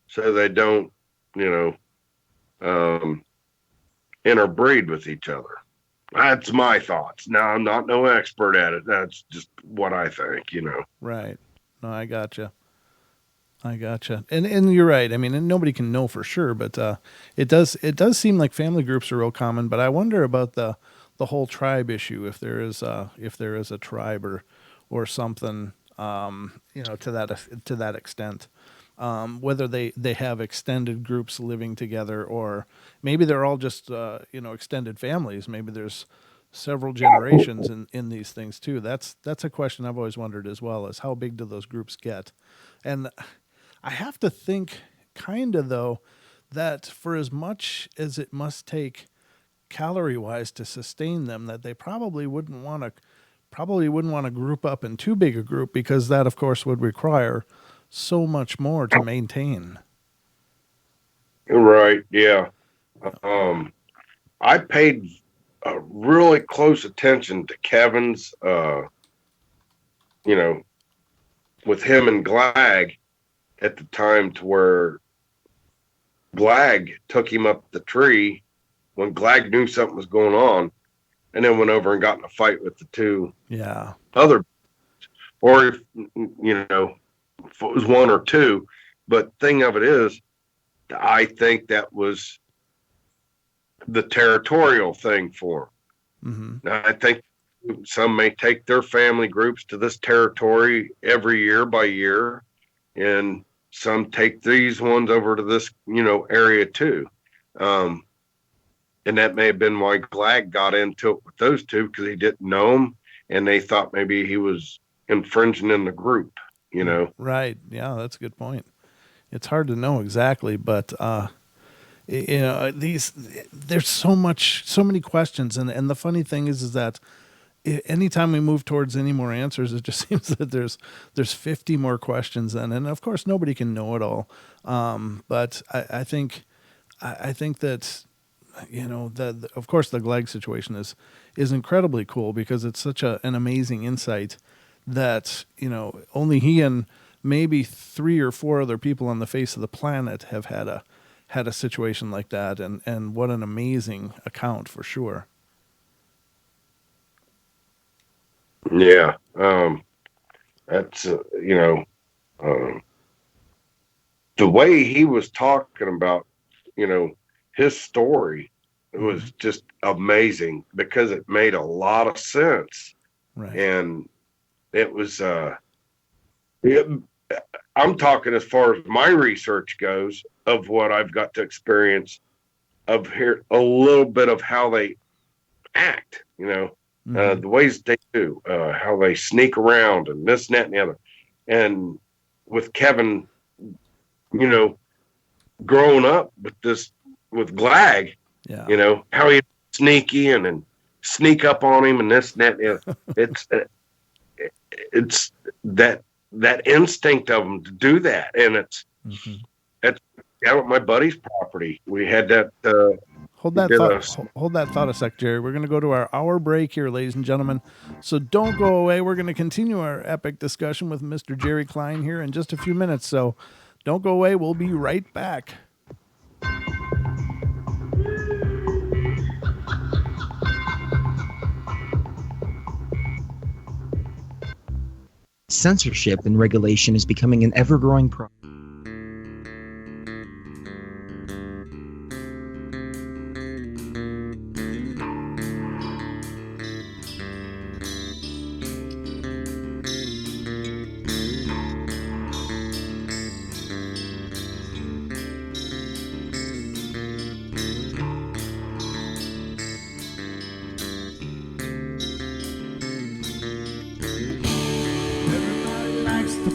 so they don't, um, interbreed with each other. That's my thoughts. Now, I'm not no expert at it. That's just what I think. Right. No, I gotcha. And you're right. I mean, and nobody can know for sure, but it does seem like family groups are real common. But I wonder about the whole tribe issue. If there is a tribe or something, to that extent. Whether they have extended groups living together, or maybe they're all just extended families. Maybe there's several generations in these things too. That's a question I've always wondered as well, is how big do those groups get? And I have to think, kind of though, that for as much as it must take calorie wise to sustain them, that they probably wouldn't want to group up in too big a group, because that of course would require so much more to maintain. Right? Yeah. Um, I paid really close attention to Kevin's, you know, with him and Glag at the time, to where Glag took him up the tree when Glag knew something was going on, and then went over and got in a fight with the two Yeah. other, or if it was one or two. But thing of it is, I think that was the territorial thing for him. Mm-hmm. Now, I think some may take their family groups to this territory every year by year, and some take these ones over to this, area too. Um, and that may have been why Glag got into it with those two, because he didn't know them, and they thought maybe he was infringing in the group. Right. Yeah, that's a good point. It's hard to know exactly, but these there's so many questions, and the funny thing is that anytime we move towards any more answers, it just seems that there's 50 more questions, and of course nobody can know it all. But I think that that of course the Gleg situation is incredibly cool, because it's such an amazing insight that only he and maybe 3 or 4 other people on the face of the planet have had a situation like that, and what an amazing account for sure. Yeah. That's um, the way he was talking about, you know, his story, it Mm-hmm. was just amazing, because it made a lot of sense. Right. And it was, it, I'm talking as far as my research goes of what I've got to experience of here a little bit of how they act, the ways they do, how they sneak around and this, and that, and the other. And with Kevin, growing up with Glag, how he sneaky and sneak up on him and this, and that, and the other. It's that instinct of them to do that. And it's out at my buddy's property. We had that, Hold that thought a sec, Jerry. We're going to go to our hour break here, ladies and gentlemen. So don't go away. We're going to continue our epic discussion with Mr. Jerry Cline here in just a few minutes. So don't go away. We'll be right back. Censorship and regulation is becoming an ever-growing problem.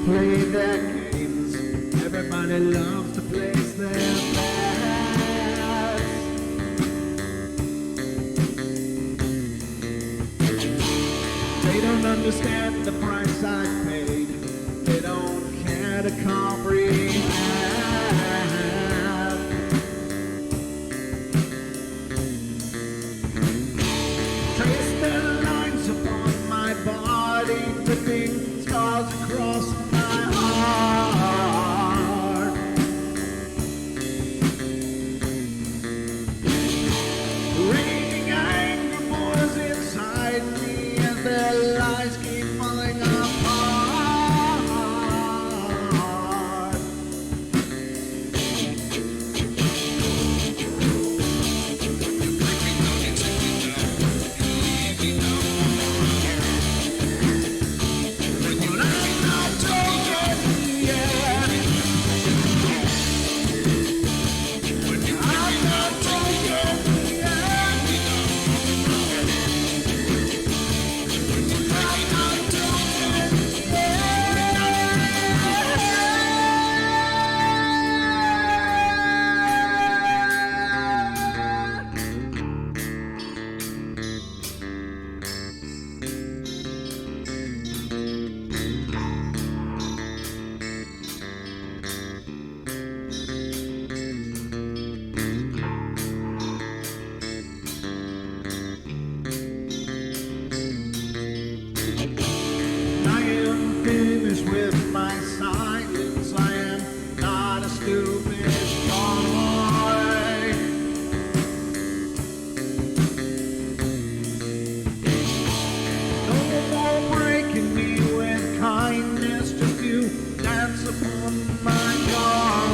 Play their games. Everybody loves to place their bets. They don't understand the price I paid. They don't care to comprehend. Trace their lines upon my body, dripping scars across my heart. Raging anger boils inside me as their lies keep falling apart. With my silence, I am not a stupid boy. No more breaking me with kindness, just you dance upon my joy.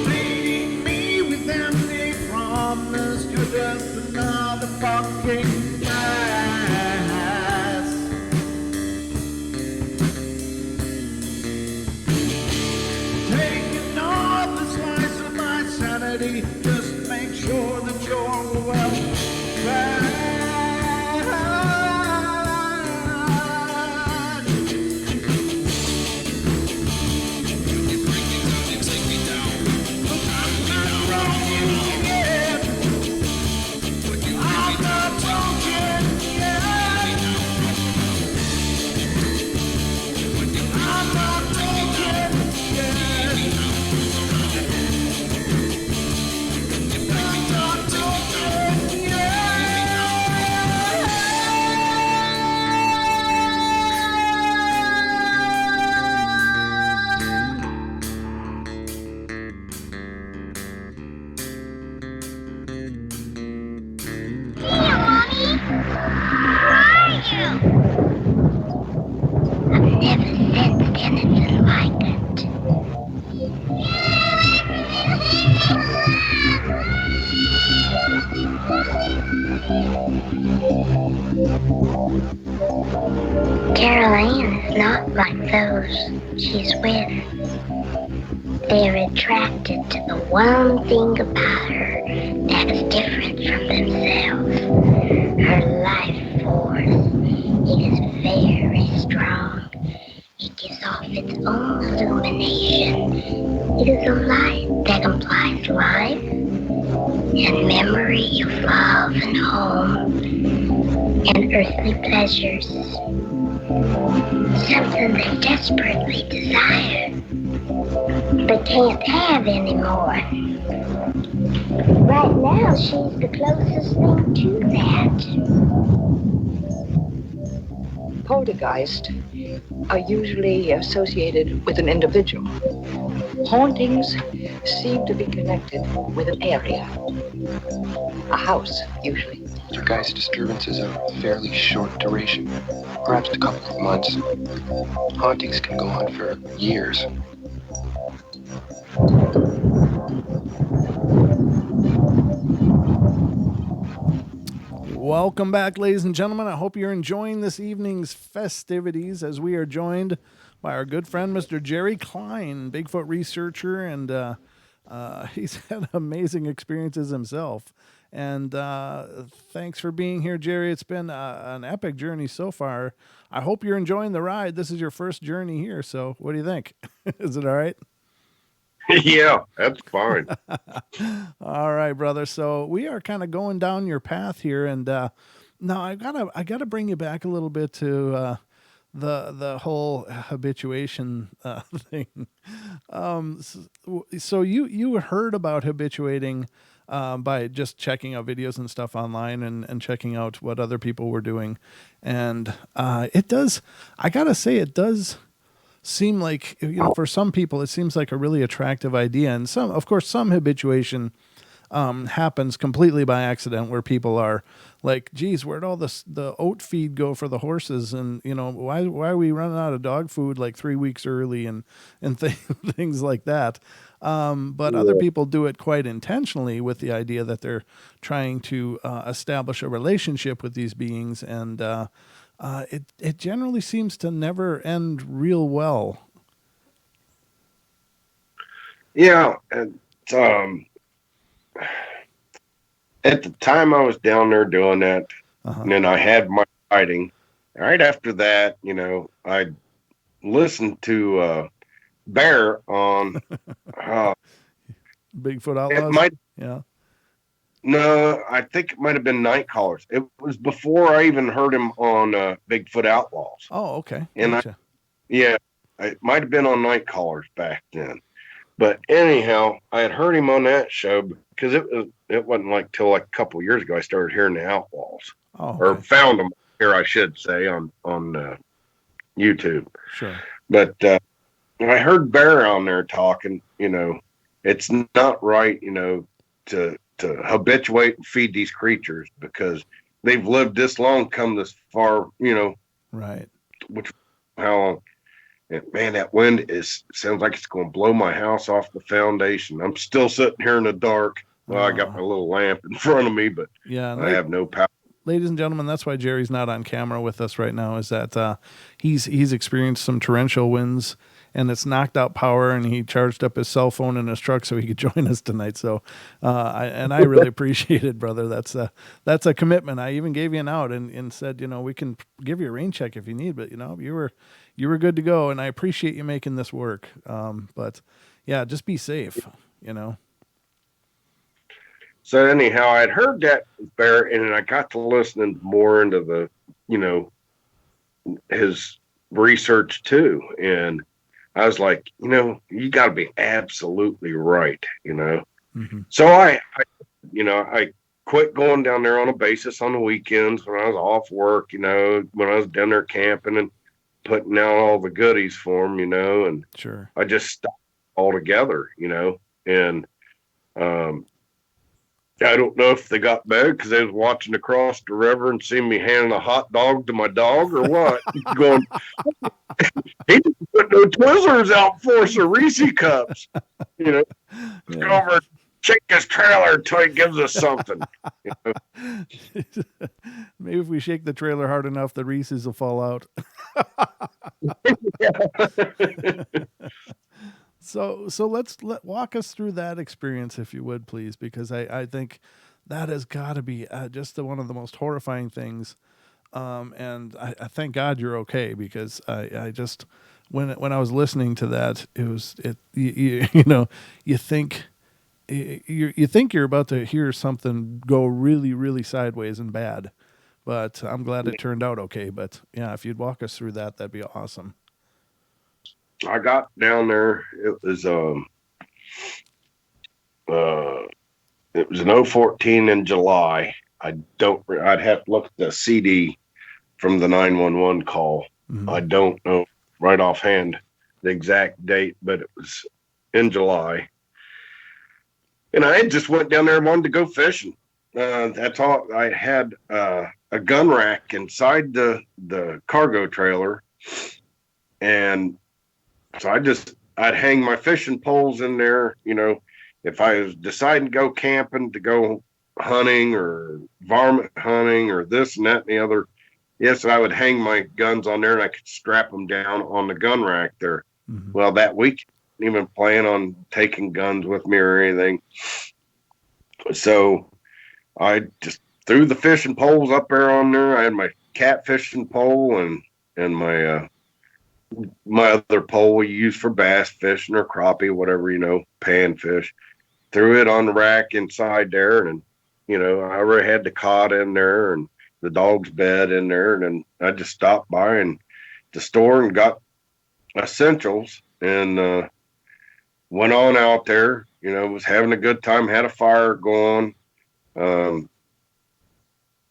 Leading me with empty promise, you're just another fucking mess. Taking off the slice of my sanity, just make sure that you're well fed. Carol Ann is not like those she's with. They're attracted to the one thing about her that's different from themselves. Her life force is very strong. It gives off its own illumination. It is a light that implies life and memory of love and home and earthly pleasures. Something they desperately desire, but can't have anymore. Right now, she's the closest thing to that. Poltergeists are usually associated with an individual. Hauntings seem to be connected with an area. A house, usually. Poltergeist disturbances are fairly short duration, perhaps a couple of months. Hauntings can go on for years. Welcome back, ladies and gentlemen. I hope you're enjoying this evening's festivities as we are joined by our good friend, Mr. Jerry Cline, Bigfoot Researcher, and he's had amazing experiences himself. And thanks for being here, Jerry. It's been an epic journey so far. I hope you're enjoying the ride. This is your first journey here, so what do you think? Is it all right? Yeah, that's fine. All right, brother. So we are kind of going down your path here, and now I gotta bring you back a little bit to the whole habituation thing. So you heard about habituating by just checking out videos and stuff online and checking out what other people were doing, and it does. I gotta say, it does seem like, for some people, it seems like a really attractive idea. And some habituation happens completely by accident, where people are like, geez, where'd all the oat feed go for the horses? And, why are we running out of dog food like 3 weeks early and things like that. But other people do it quite intentionally with the idea that they're trying to establish a relationship with these beings. And, it generally seems to never end real well. Yeah, and at the time I was down there doing that, and then I had my sighting. Right after that, I listened to Bear on Bigfoot Outlaws. Yeah. No, I think it might have been Night Callers. It was before I even heard him on Bigfoot Outlaws. Oh, okay. And gotcha. It might have been on Night Callers back then. But anyhow, I had heard him on that show because it wasn't like till like a couple of years ago I started hearing the Outlaws. Oh, okay. Or found them here, I should say, on YouTube. Sure. But I heard Bear on there talking. It's not right, to habituate and feed these creatures because they've lived this long, come this far, right. Which, how long? And man, that wind sounds like it's going to blow my house off the foundation. I'm still sitting here in the dark. Well, I got my little lamp in front of me, but yeah, I have no power. Ladies and gentlemen, that's why Jerry's not on camera with us right now, is that he's experienced some torrential winds, and it's knocked out power, and he charged up his cell phone in his truck so he could join us tonight. So, I really appreciate it, brother. That's a commitment. I even gave you an out and said, we can give you a rain check if you need, but you were good to go, and I appreciate you making this work. But yeah, just be safe, So anyhow, I'd heard that Bear, and I got to listening more into the, his research too, and I was like, you got to be absolutely right, Mm-hmm. So I quit going down there on a basis on the weekends when I was off work, when I was down there camping and putting out all the goodies for them, and sure, I just stopped altogether, and I don't know if they got mad because they was watching across the river and seeing me handing a hot dog to my dog or what. Going, he didn't put no Twizzlers out for us or Reese cups. Yeah. Over shake his trailer until he gives us something. Maybe if we shake the trailer hard enough, the Reese's will fall out. So let's walk us through that experience, if you would, please, because I think that has got to be just one of the most horrifying things. And I thank God you're okay, because I just when I was listening to that, you know, you think you're about to hear something go really, really sideways and bad, but I'm glad it turned out okay. But yeah, if you'd walk us through that, that'd be awesome. I got down there. It was an 014 in July. I'd have to look at the CD from the 911 call. Mhm. I don't know right offhand the exact date, but it was in July. And I had just went down there and wanted to go fishing. That's all. I had a gun rack inside the cargo trailer. And so I'd hang my fishing poles in there, you know, if I was deciding to go camping, to go hunting or varmint hunting or this and that and the other. Yes, I would hang my guns on there and I could strap them down on the gun rack there. Mhm. Well, that week, I didn't even plan on taking guns with me or anything. So I just threw the fishing poles up there on there. I had my cat fishing pole and my other pole we use for bass fishing or crappie, whatever, you know, panfish. Threw it on the rack inside there, and you know, I already had the cot in there and the dog's bed in there, and then I just stopped by and the store and got essentials and went on out there. You know, was having a good time, had a fire going.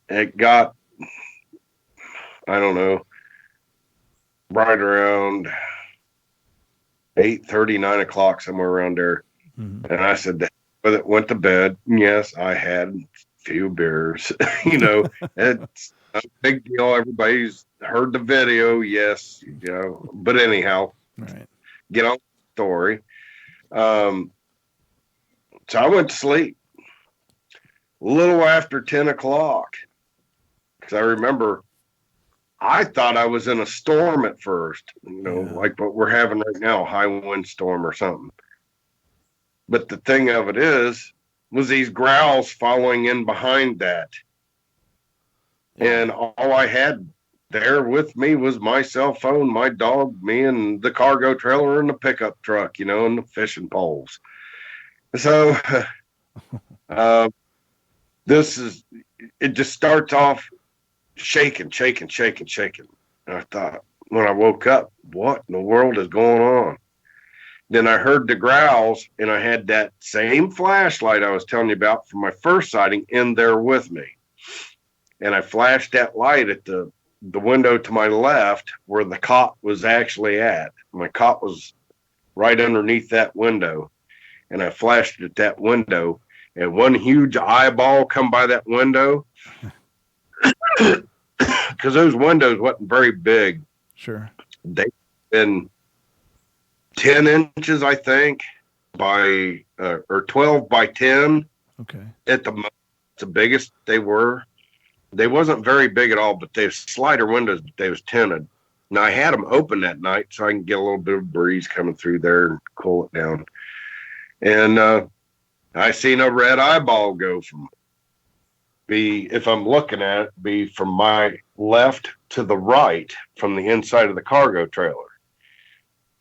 It got, I don't know, right around 8:30, 9 o'clock, somewhere around there. Mhm. And I said, but it went to bed. And yes, I had a few beers. You know, it's a big deal. Everybody's heard the video. Yes, you know, but anyhow, Right. get on the story. So I went to sleep a little after 10 o'clock because I remember I thought I was in a storm at first, you know, Yeah. like what we're having right now, high wind storm or something. But the thing of it was these growls following in behind that. Yeah. And all I had there with me was my cell phone, my dog, me, and the cargo trailer and the pickup truck, you know, and the fishing poles. So it just starts off shaking. And I thought, when I woke up, what in the world is going on? Then I heard the growls, and I had that same flashlight I was telling you about from my first sighting in there with me. And I flashed that light at the window to my left where the cot was actually at. My cot was right underneath that window. And I flashed at that window, and one huge eyeball come by that window. Because those windows wasn't very big. Sure. They've been 10 inches, I think, by or 12 by 10 Okay. at the most. The biggest they were. They wasn't very big at all, but they were slider windows, but they was tinted. Now I had them open that night so I can get a little bit of breeze coming through there and cool it down. And I seen a red eyeball go from if I'm looking at it, be from my left to the right from the inside of the cargo trailer.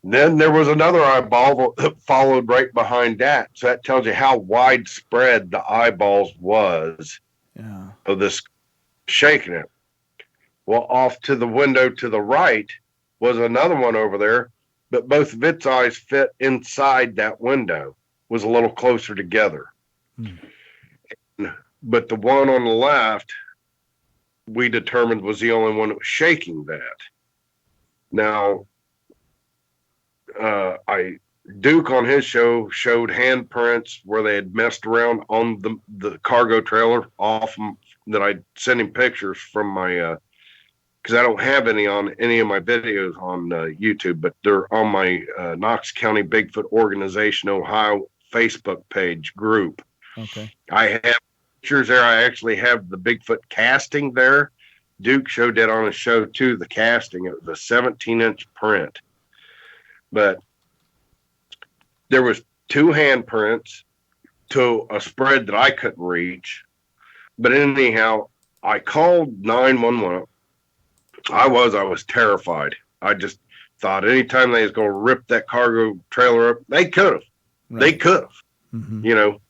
Then there was another eyeball that followed right behind that. So that tells you how widespread the eyeballs was Yeah. of this shaking it. Well, off to the window to the right was another one over there, but both of its eyes fit inside that window, was a little closer together. But the one on the left, we determined was the only one that was shaking that. Now, Duke on his show showed handprints where they had messed around on the cargo trailer that I sent him pictures from my, because I don't have any on any of my videos on YouTube, but they're on my Knox County Bigfoot Organization Ohio Facebook page group. Okay. I have pictures there. I actually have the Bigfoot casting there. Duke showed that on his show too, the casting. It was a 17-inch print. But there was 2 handprints to a spread that I couldn't reach. But anyhow, I called 911. I was terrified. I just thought anytime they was going to rip that cargo trailer up, they could have. Right. They could have, you know.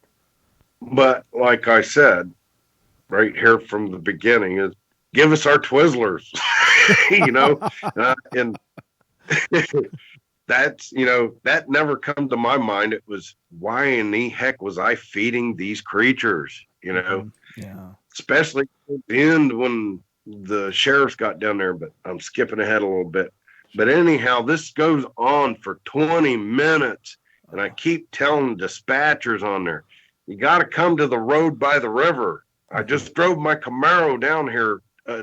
But like I said, right here from the beginning is give us our Twizzlers, you know. And that's, you know, that never come to my mind. It was, why in the heck was I feeding these creatures, you know? Yeah. Especially at the end when the sheriffs got down there, but I'm skipping ahead a little bit. But anyhow, this goes on for 20 minutes, and I keep telling dispatchers on there, you got to come to the road by the river. I just drove my Camaro down here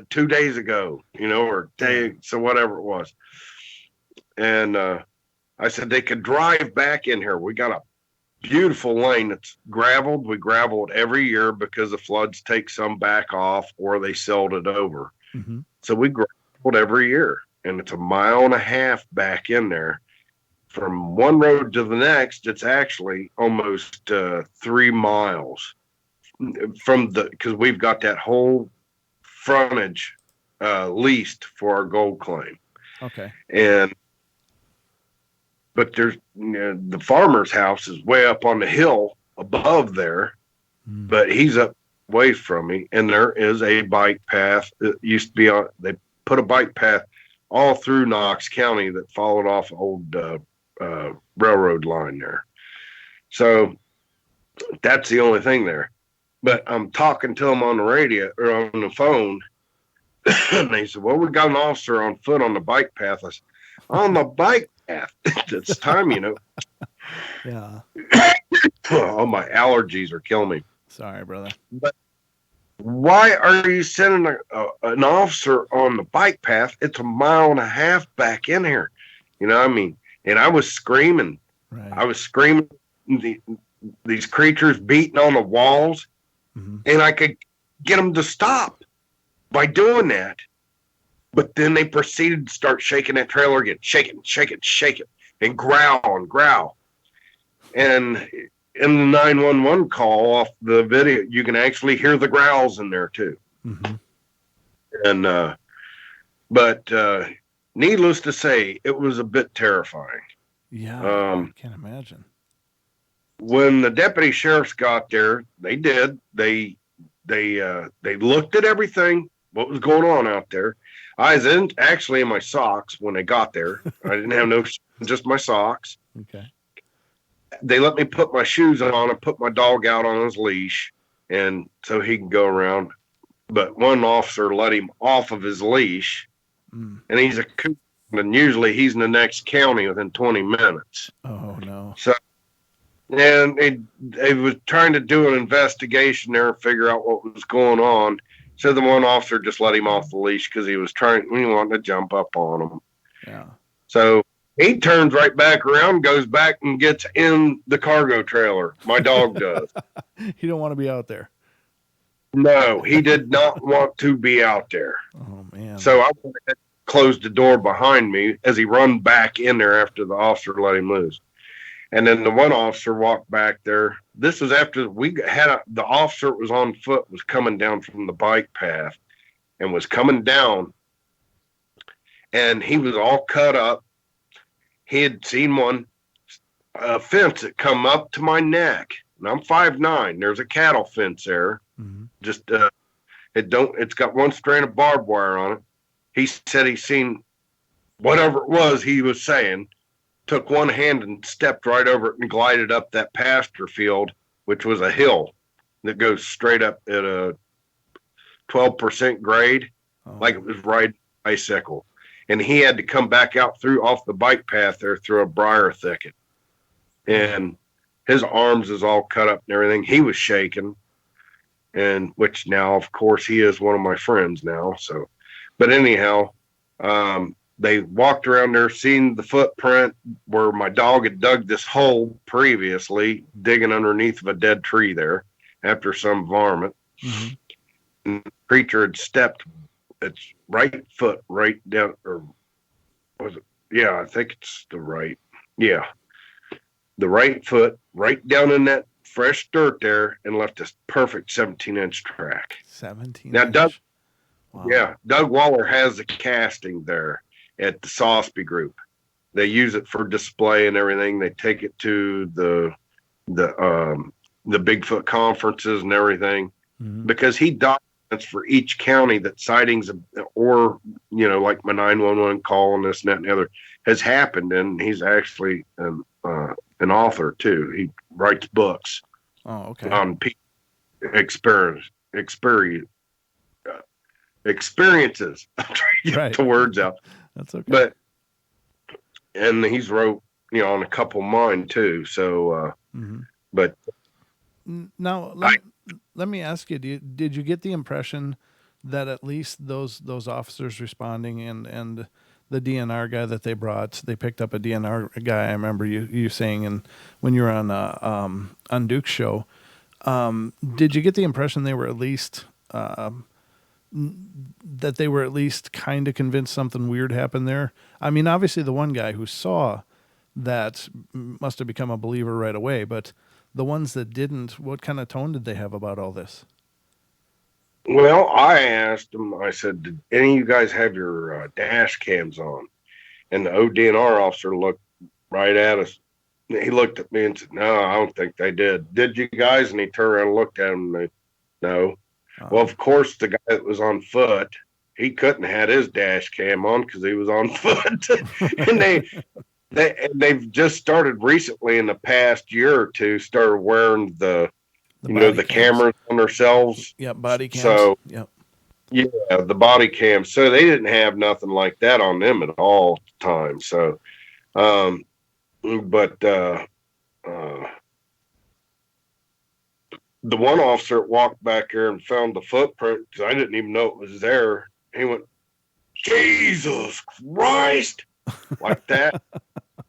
2 days ago, you know, or day, so whatever it was. And I said they could drive back in here. We got a beautiful lane that's graveled. We gravel it every year because the floods take some back off or they sealed it over. So we graveled every year, and it's 1.5 miles back in there. From one road to the next, it's actually almost 3 miles from because we've got that whole frontage leased for our gold claim. Okay. But there's, you know, the farmer's house is way up on the hill above there, but he's up way from me, and there is a bike path. It used to be on. They put a bike path all through Knox County that followed off old railroad line there. So that's the only thing there. But I'm talking to them on the radio or on the phone, and they said, "Well, we got an officer on foot on the bike path." I said, "On the bike path? It's time, you know." Yeah. Oh, my allergies are killing me. Sorry, brother. But why are you sending an officer on the bike path? It's 1.5 miles back in here. You know what I mean? And I was screaming. Right. I was screaming these creatures beating on the walls, and I could get them to stop by doing that. But then they proceeded to start shaking that trailer again, shake it, and growl. And in the 911 call off the video, you can actually hear the growls in there too. And but needless to say, it was a bit terrifying. Yeah, I can't imagine. When the deputy sheriffs got there, they did. They looked at everything, what was going on out there. I was actually in my socks when they got there. I didn't have no, just my socks. Okay. They let me put my shoes on and put my dog out on his leash, and so he can go around. But one officer let him off of his leash, and he's a coon, and usually he's in the next county within 20 minutes. Oh, no. So, and they was trying to do an investigation there and figure out what was going on. So the one officer just let him off the leash because he wanted to jump up on him. Yeah. So he turns right back around, goes back and gets in the cargo trailer. My dog does. He don't want to be out there. No, he did not want to be out there. Oh, man. So I closed the door behind me as he run back in there after the officer let him loose. And then the one officer walked back there. This was after we had the officer that was on foot was coming down from the bike path and was coming down. And he was all cut up. He had seen a fence that come up to my neck. And I'm 5'9". There's a cattle fence there. Just it's got one strand of barbed wire on it. He said he seen whatever it was he was saying, took one hand and stepped right over it and glided up that pasture field, which was a hill that goes straight up at a 12% grade, like it was riding a bicycle. And he had to come back out off the bike path there through a briar thicket. And his arms is all cut up and everything. He was shaking. And which now, of course, he is one of my friends now. So, but anyhow, they walked around there, seen the footprint where my dog had dug this hole previously, digging underneath of a dead tree there after some varmint. Mm-hmm. And the creature had stepped its right foot right down, or was it? Yeah, I think it's the right. Yeah, the right foot right down in that fresh dirt there and left this perfect 17-inch track. 17 Now, Doug, inch. Wow. yeah, Doug Waller has the casting there at the Sosby Group. They use it for display and everything. They take it to the Bigfoot conferences and everything, Mm-hmm. because he documents for each county that sightings or, you know, like my 911 call and this and that and the other has happened. And he's actually an author too. He writes books Oh, okay. on experiences. I'm trying to get Right. the words out. That's okay. But and he's wrote, you know, on a couple of mine too. So Mm-hmm. but Now, let me ask you: did you get the impression that at least those officers responding and the DNR guy that they brought, they picked up a DNR guy. I remember you saying, and when you were on Duke's show, did you get the impression they were at least that they were at least kind of convinced something weird happened there? I mean, obviously the one guy who saw that must have become a believer right away, but the ones that didn't, what kind of tone did they have about all this? well, I asked him. I said, "Did any of you guys have your dash cams on?" And the ODNR officer looked right at us. He looked at me and said, "No, I don't think they did. Did you guys?" And he turned around and looked at him. And no. Well, of course, the guy that was on foot, he couldn't have had his dash cam on because he was on foot. And they've just started recently in the past year or two, started wearing the body cams. cameras on themselves. Yep, body cams. So yep. yeah, the body cam. So they didn't have nothing like that on them at all at the time. So, but the one officer walked back here and found the footprint because I didn't even know it was there. He went, "Jesus Christ," like that.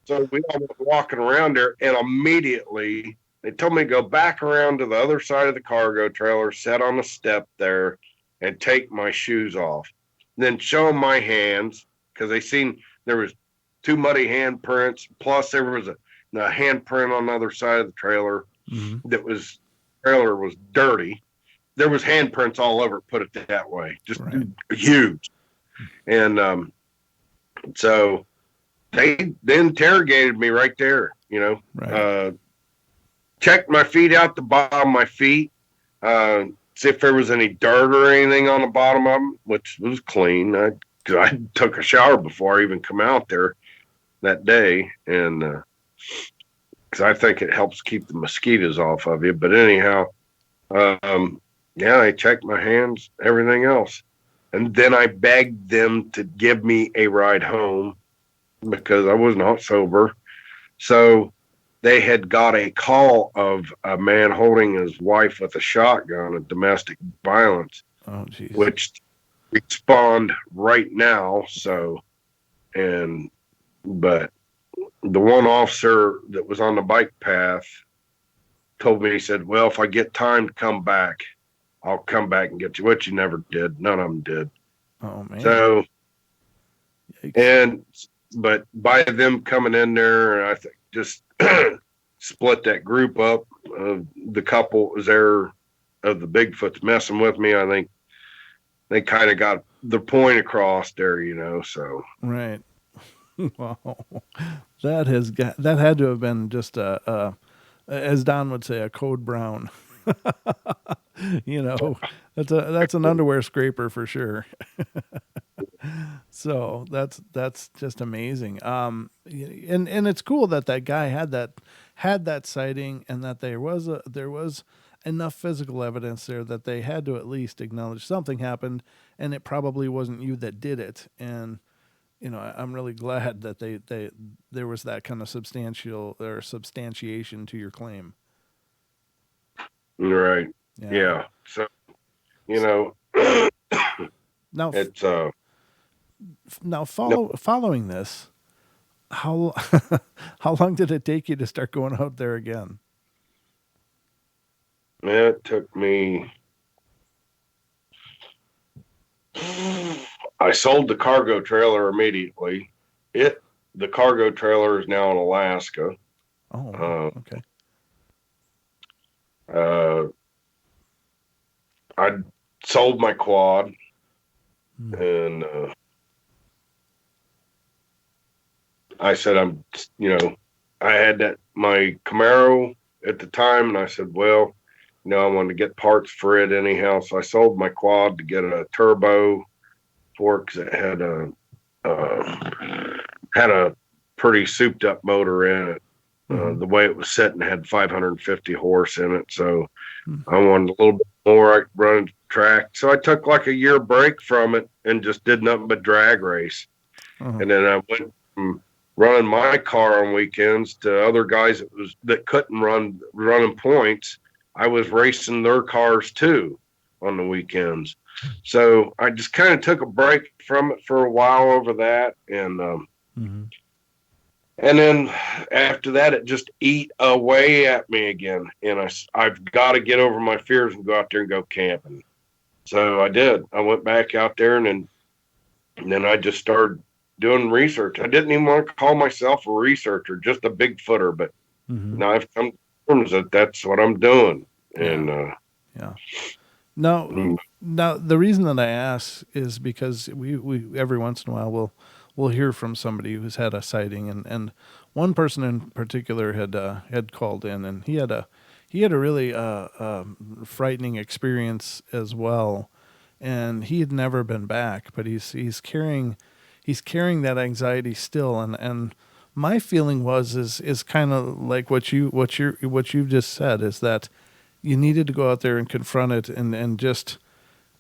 So we all went walking around there, and immediately they told me to go back around to the other side of the cargo trailer, sit on the step there, and take my shoes off. Then show them my hands, because they seen there was 2 muddy handprints, plus there was a handprint on the other side of the trailer. Mm-hmm. Trailer was dirty. There was handprints all over it, put it that way, just right. Huge. And so they interrogated me right there, you know. Right. Checked my feet out, the bottom of my feet, see if there was any dirt or anything on the bottom of them, which was clean. I took a shower before I even come out there that day, and because I think it helps keep the mosquitoes off of you. But anyhow, yeah, I checked my hands, everything else. And then I begged them to give me a ride home because I was not sober. So they had got a call of a man holding his wife with a shotgun of domestic violence, which respond right now. So, but the one officer that was on the bike path told me, he said, "Well, if I get time to come back, I'll come back and get you," which you never did. None of them did. Oh, man. So, Yikes. but by them coming in there, I think just split that group up. The couple was there of the Bigfoots messing with me. I think they kind of got the point across there, you know, so. Right. Wow. That had to have been just as Don would say, a code brown. You know, that's an underwear scraper for sure. So that's just amazing. And it's cool that guy had that sighting, and that there was enough physical evidence there that they had to at least acknowledge something happened, and it probably wasn't you that did it. And you know, I'm really glad that there was that kind of substantiation to your claim. Right. Yeah. So, you know, now it's now following this, how how long did it take you to start going out there again? It took me. I sold the cargo trailer immediately. The cargo trailer is now in Alaska. Oh, okay. I sold my quad, Hmm. and I said, I had my Camaro at the time, and I said, well, I wanted to get parts for it anyhow, so I sold my quad to get a turbo for it, because it had a pretty souped up motor in it. Mhm. The way it was set, and had 550 horse in it, so Hmm. I wanted a little bit more. I could run a track, so I took like a year break from it and just did nothing but drag race. Uh-huh. And then I went from running my car on weekends to other guys that couldn't running points. I was racing their cars too on the weekends. So I just kind of took a break from it for a while over that, Mhm. and then after that, it just ate away at me again. And I've got to get over my fears and go out there and go camping. So I did. I went back out there, and then I just started doing research. I didn't even want to call myself a researcher, just a Bigfooter. But Mhm. now I've come to terms that that's what I'm doing. And Yeah. Now, mm, now the reason that I ask is because we every once in a while we'll hear from somebody who's had a sighting, and one person in particular had called in, and he had a really frightening experience as well, and he had never been back, but he's carrying that anxiety still, and my feeling is kind of like what you've just said, is that you needed to go out there and confront it, and just,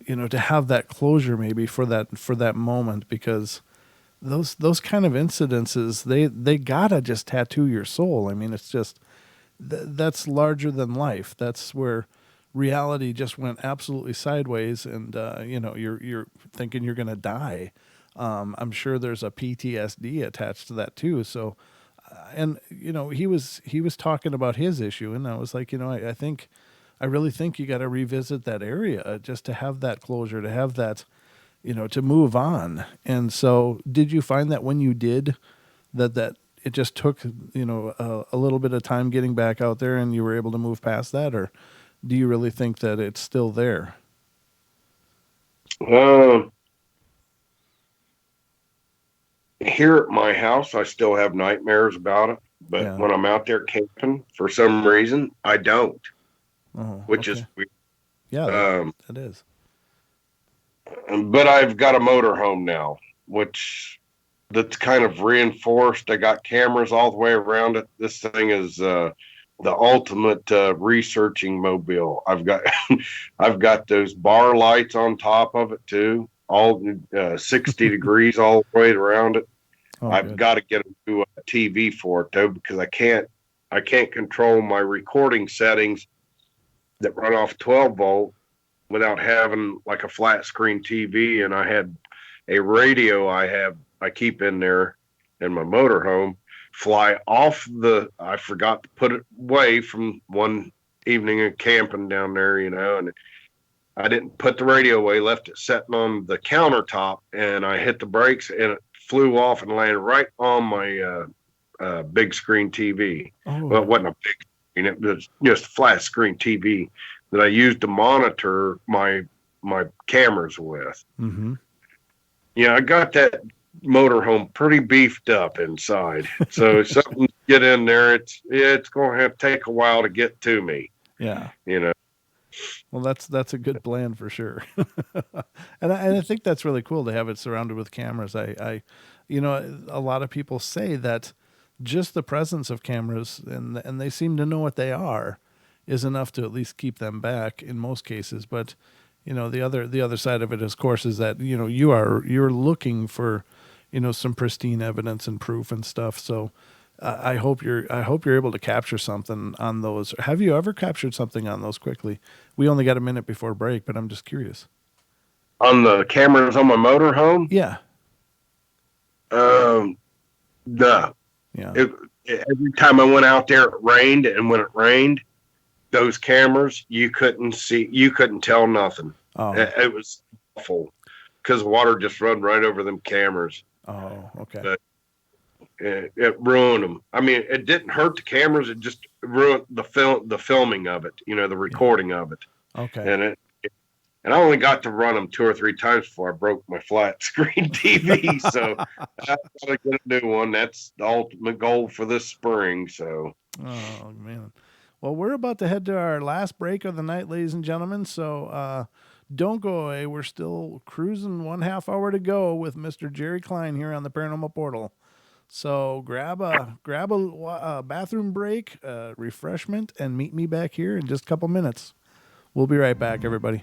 to have that closure maybe for that moment, because those kind of incidences, they gotta just tattoo your soul. I mean, it's just that's larger than life. That's where reality just went absolutely sideways, and you're thinking you're gonna die. I'm sure there's a PTSD attached to that too. So, and he was talking about his issue, and I was like, I really think you got to revisit that area, just to have that closure, to have that, to move on. And so, did you find that when you did, that it just took, a little bit of time getting back out there, and you were able to move past that, or do you really think that it's still there? uh, here at my house, I still have nightmares about it. But Yeah. when I'm out there camping, for some reason, I don't, Oh, which is okay. weird. Yeah, Um, that is. but I've got a motorhome now, which that's kind of reinforced. I got cameras all the way around it. This thing is the ultimate researching mobile. I've got I've got those bar lights on top of it too, all 60 degrees all the way around it. Oh, I've good. got to get a new TV for it though, because I can't control my recording settings that run off 12-volt without having like a flat screen TV. And I had a radio I keep in there in my motorhome fly off I forgot to put it away from one evening of camping down there, and I didn't put the radio away, left it sitting on the countertop, and I hit the brakes, and it flew off and landed right on my big screen TV. Well, it Oh. wasn't a big screen, it was just a flat screen TV that I used to monitor my cameras with. Mm-hmm. Yeah, I got that motorhome pretty beefed up inside. So if something get in there, it's going to have to take a while to get to me. Yeah. You know, Well, that's a good plan for sure, and I think that's really cool to have it surrounded with cameras. A lot of people say that just the presence of cameras, and they seem to know what they are, is enough to at least keep them back in most cases. But the other side of it, of course, is that you're looking for some pristine evidence and proof and stuff. So I hope you're able to capture something on those. Have you ever captured something on those quickly? We only got a minute before break, but I'm just curious. on the cameras on my motorhome, Yeah. No. Yeah. Every time I went out there, it rained, and when it rained, those cameras, you couldn't tell nothing. Oh. It was awful because water just run right over them cameras. Oh, okay. But it ruined them. I mean, it didn't hurt the cameras; it just ruined the filming of it. The recording of it. Okay. And I only got to run them 2 or 3 times before I broke my flat screen TV. So I gotta get a new one. That's the ultimate goal for this spring. So. Oh, man. Well, we're about to head to our last break of the night, ladies and gentlemen. So don't go away. We're still cruising 1/2 hour to go with Mr. Jerry Cline here on the Paranormal Portal. So grab a bathroom break, refreshment, and meet me back here in just a couple minutes. We'll be right back, everybody.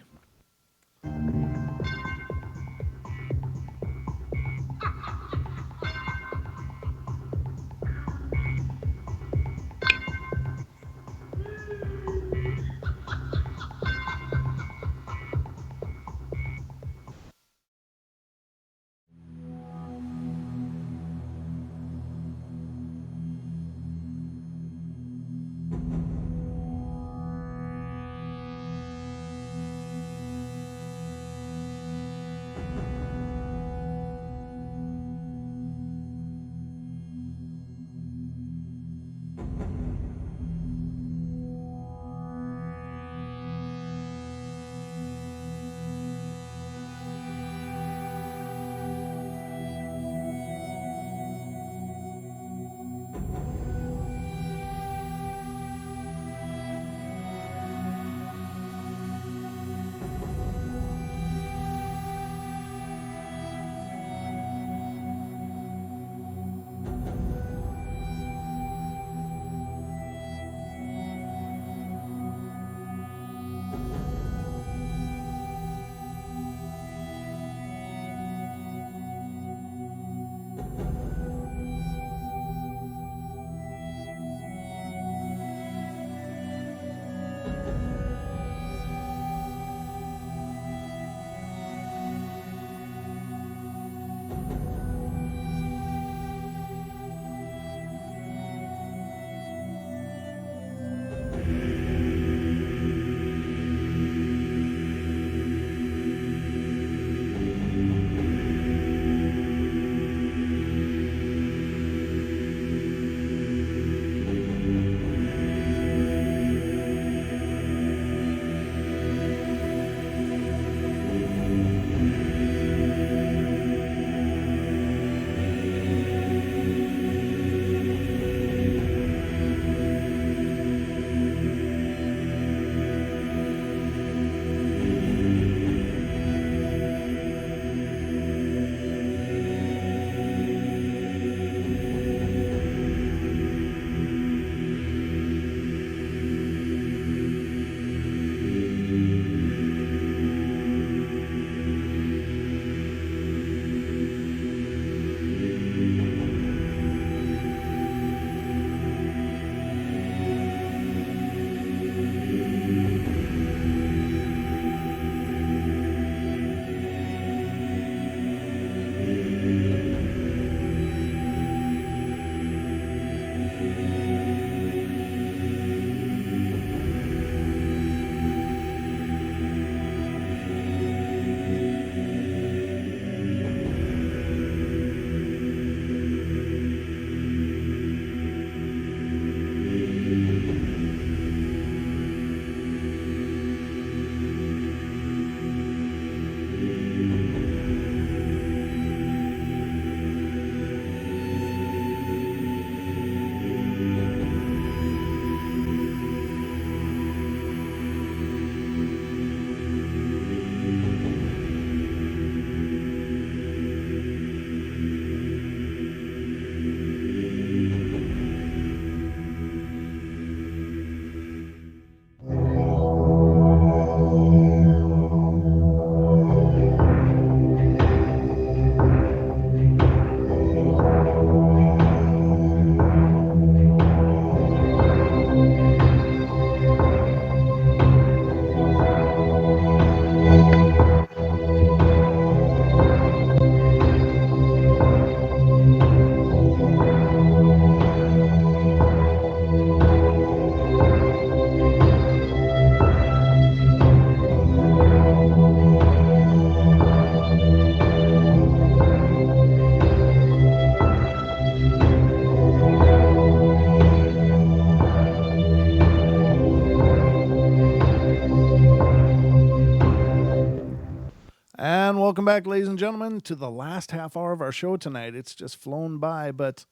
And welcome back, ladies and gentlemen, to the last half hour of our show tonight. It's just flown by, but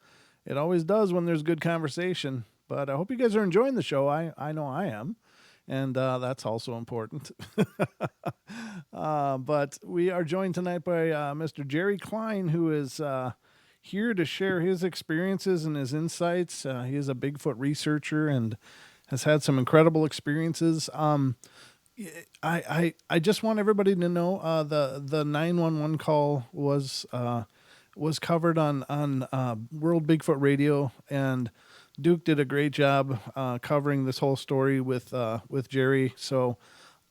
it always does when there's good conversation. But I hope you guys are enjoying the show. I know I am, and that's also important. But we are joined tonight by Mr. Jerry Cline, who is here to share his experiences and his insights. He is a Bigfoot researcher and has had some incredible experiences. I just want everybody to know the 911 call was covered on World Bigfoot Radio, and Duke did a great job covering this whole story with Jerry. So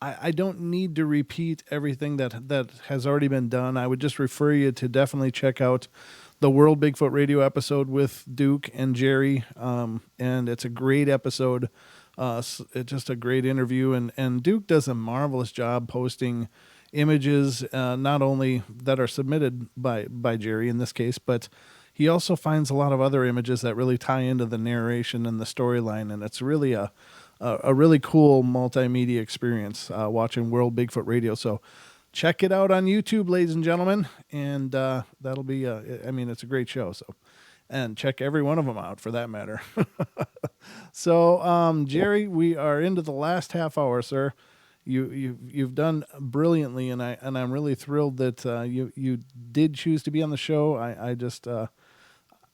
I don't need to repeat everything that has already been done. I would just refer you to definitely check out the World Bigfoot Radio episode with Duke and Jerry, and it's a great episode. It's just a great interview, and Duke does a marvelous job posting images, not only that are submitted by Jerry in this case, but he also finds a lot of other images that really tie into the narration and the storyline, and it's really a really cool multimedia experience watching World Bigfoot Radio. So check it out on YouTube, ladies and gentlemen, and that'll be it's a great show. So. And check every one of them out for that matter. So, Jerry, we are into the last half hour, sir. You've done brilliantly, and I'm really thrilled that you did choose to be on the show.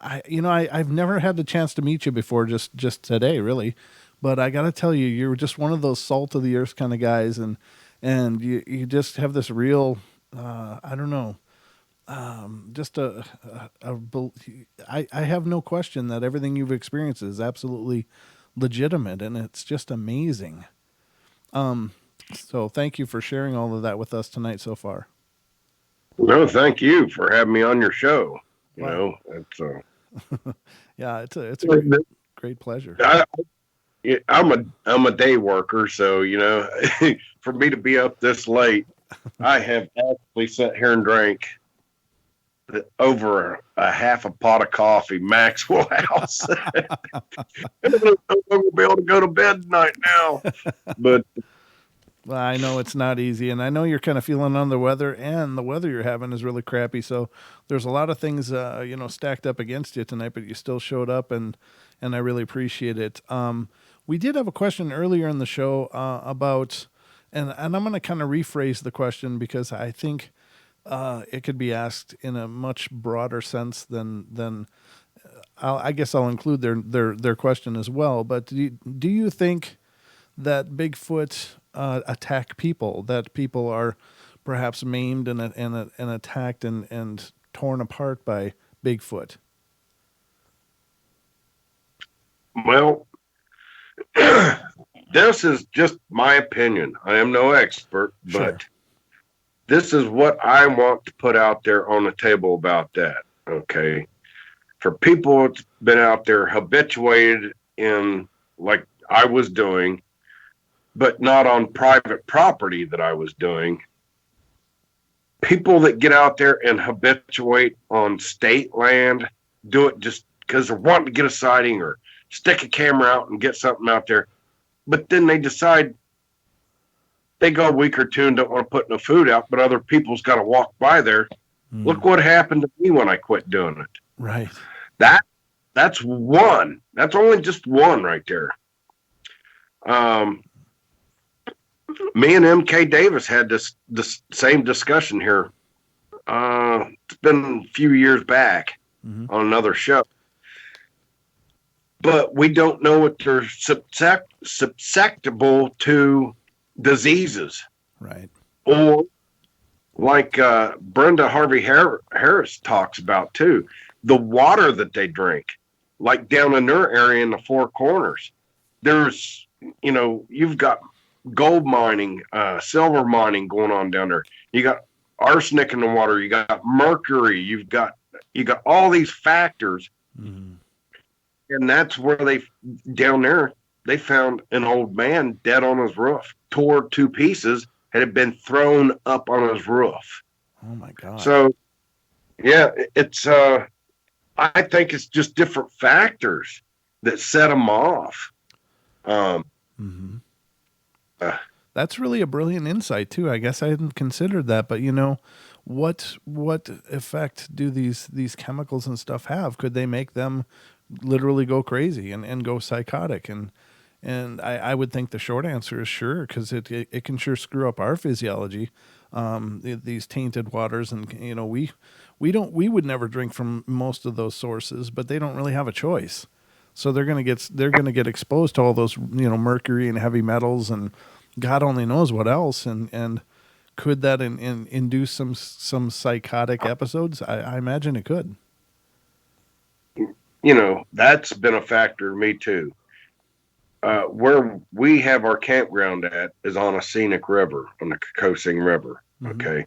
I've never had the chance to meet you before, just today, really. But I got to tell you, you're just one of those salt of the earth kind of guys, and you just have this real, I don't know. I have no question that everything you've experienced is absolutely legitimate, and it's just amazing. So thank you for sharing all of that with us tonight so far. No, thank you for having me on your show. Wow. It's yeah, it's a great pleasure. I'm a day worker, so for me to be up this late, I have actually sat here and drank over a half a pot of coffee, Maxwell House. I'm going to be able to go to bed tonight now. But well, I know it's not easy, and I know you're kind of feeling under the weather, and the weather you're having is really crappy. So there's a lot of things, stacked up against you tonight, but you still showed up, and I really appreciate it. We did have a question earlier in the show about, and I'm going to kind of rephrase the question because I think it could be asked in a much broader sense than I guess I'll include their question as well. But do you think that Bigfoot attack people? That people are perhaps maimed and attacked and torn apart by Bigfoot? Well, this is just my opinion. I am no expert, but this is what I want to put out there on the table about that. Okay. For people that's been out there habituated in, like I was doing, but not on private property that I was doing. People that get out there and habituate on state land, do it just because they're wanting to get a sighting or stick a camera out and get something out there. But then they decide they go a week or two and don't want to put no food out, but other people's got to walk by there. Look what happened to me when I quit doing it. Right. That's one. That's only just one right there. Me and MK Davis had this same discussion here. It's been a few years back on another show. But we don't know if they're susceptible to diseases. Right. Or like Brenda Harvey Harris talks about too, the water that they drink, like down in their area in the Four Corners. There's, you've got gold mining, silver mining going on down there. You got arsenic in the water. You got mercury. You got all these factors. And that's where down there, they found an old man dead on his roof, tore to pieces, had been thrown up on his roof. Oh my God. So, yeah, it's, I think it's just different factors that set them off. That's really a brilliant insight too. I guess I hadn't considered that, but you know, what effect do these chemicals and stuff have? Could they make them literally go crazy and go psychotic? And I would think the short answer is sure, because it can sure screw up our physiology. These tainted waters, and you know, we would never drink from most of those sources, but they don't really have a choice. So they're gonna get exposed to all those, you know, mercury and heavy metals and God only knows what else. And could that induce some psychotic episodes? I imagine it could. You know, that's been a factor to me too. Where we have our campground at is on a scenic river, on the Kokosing River. Mhm. Okay.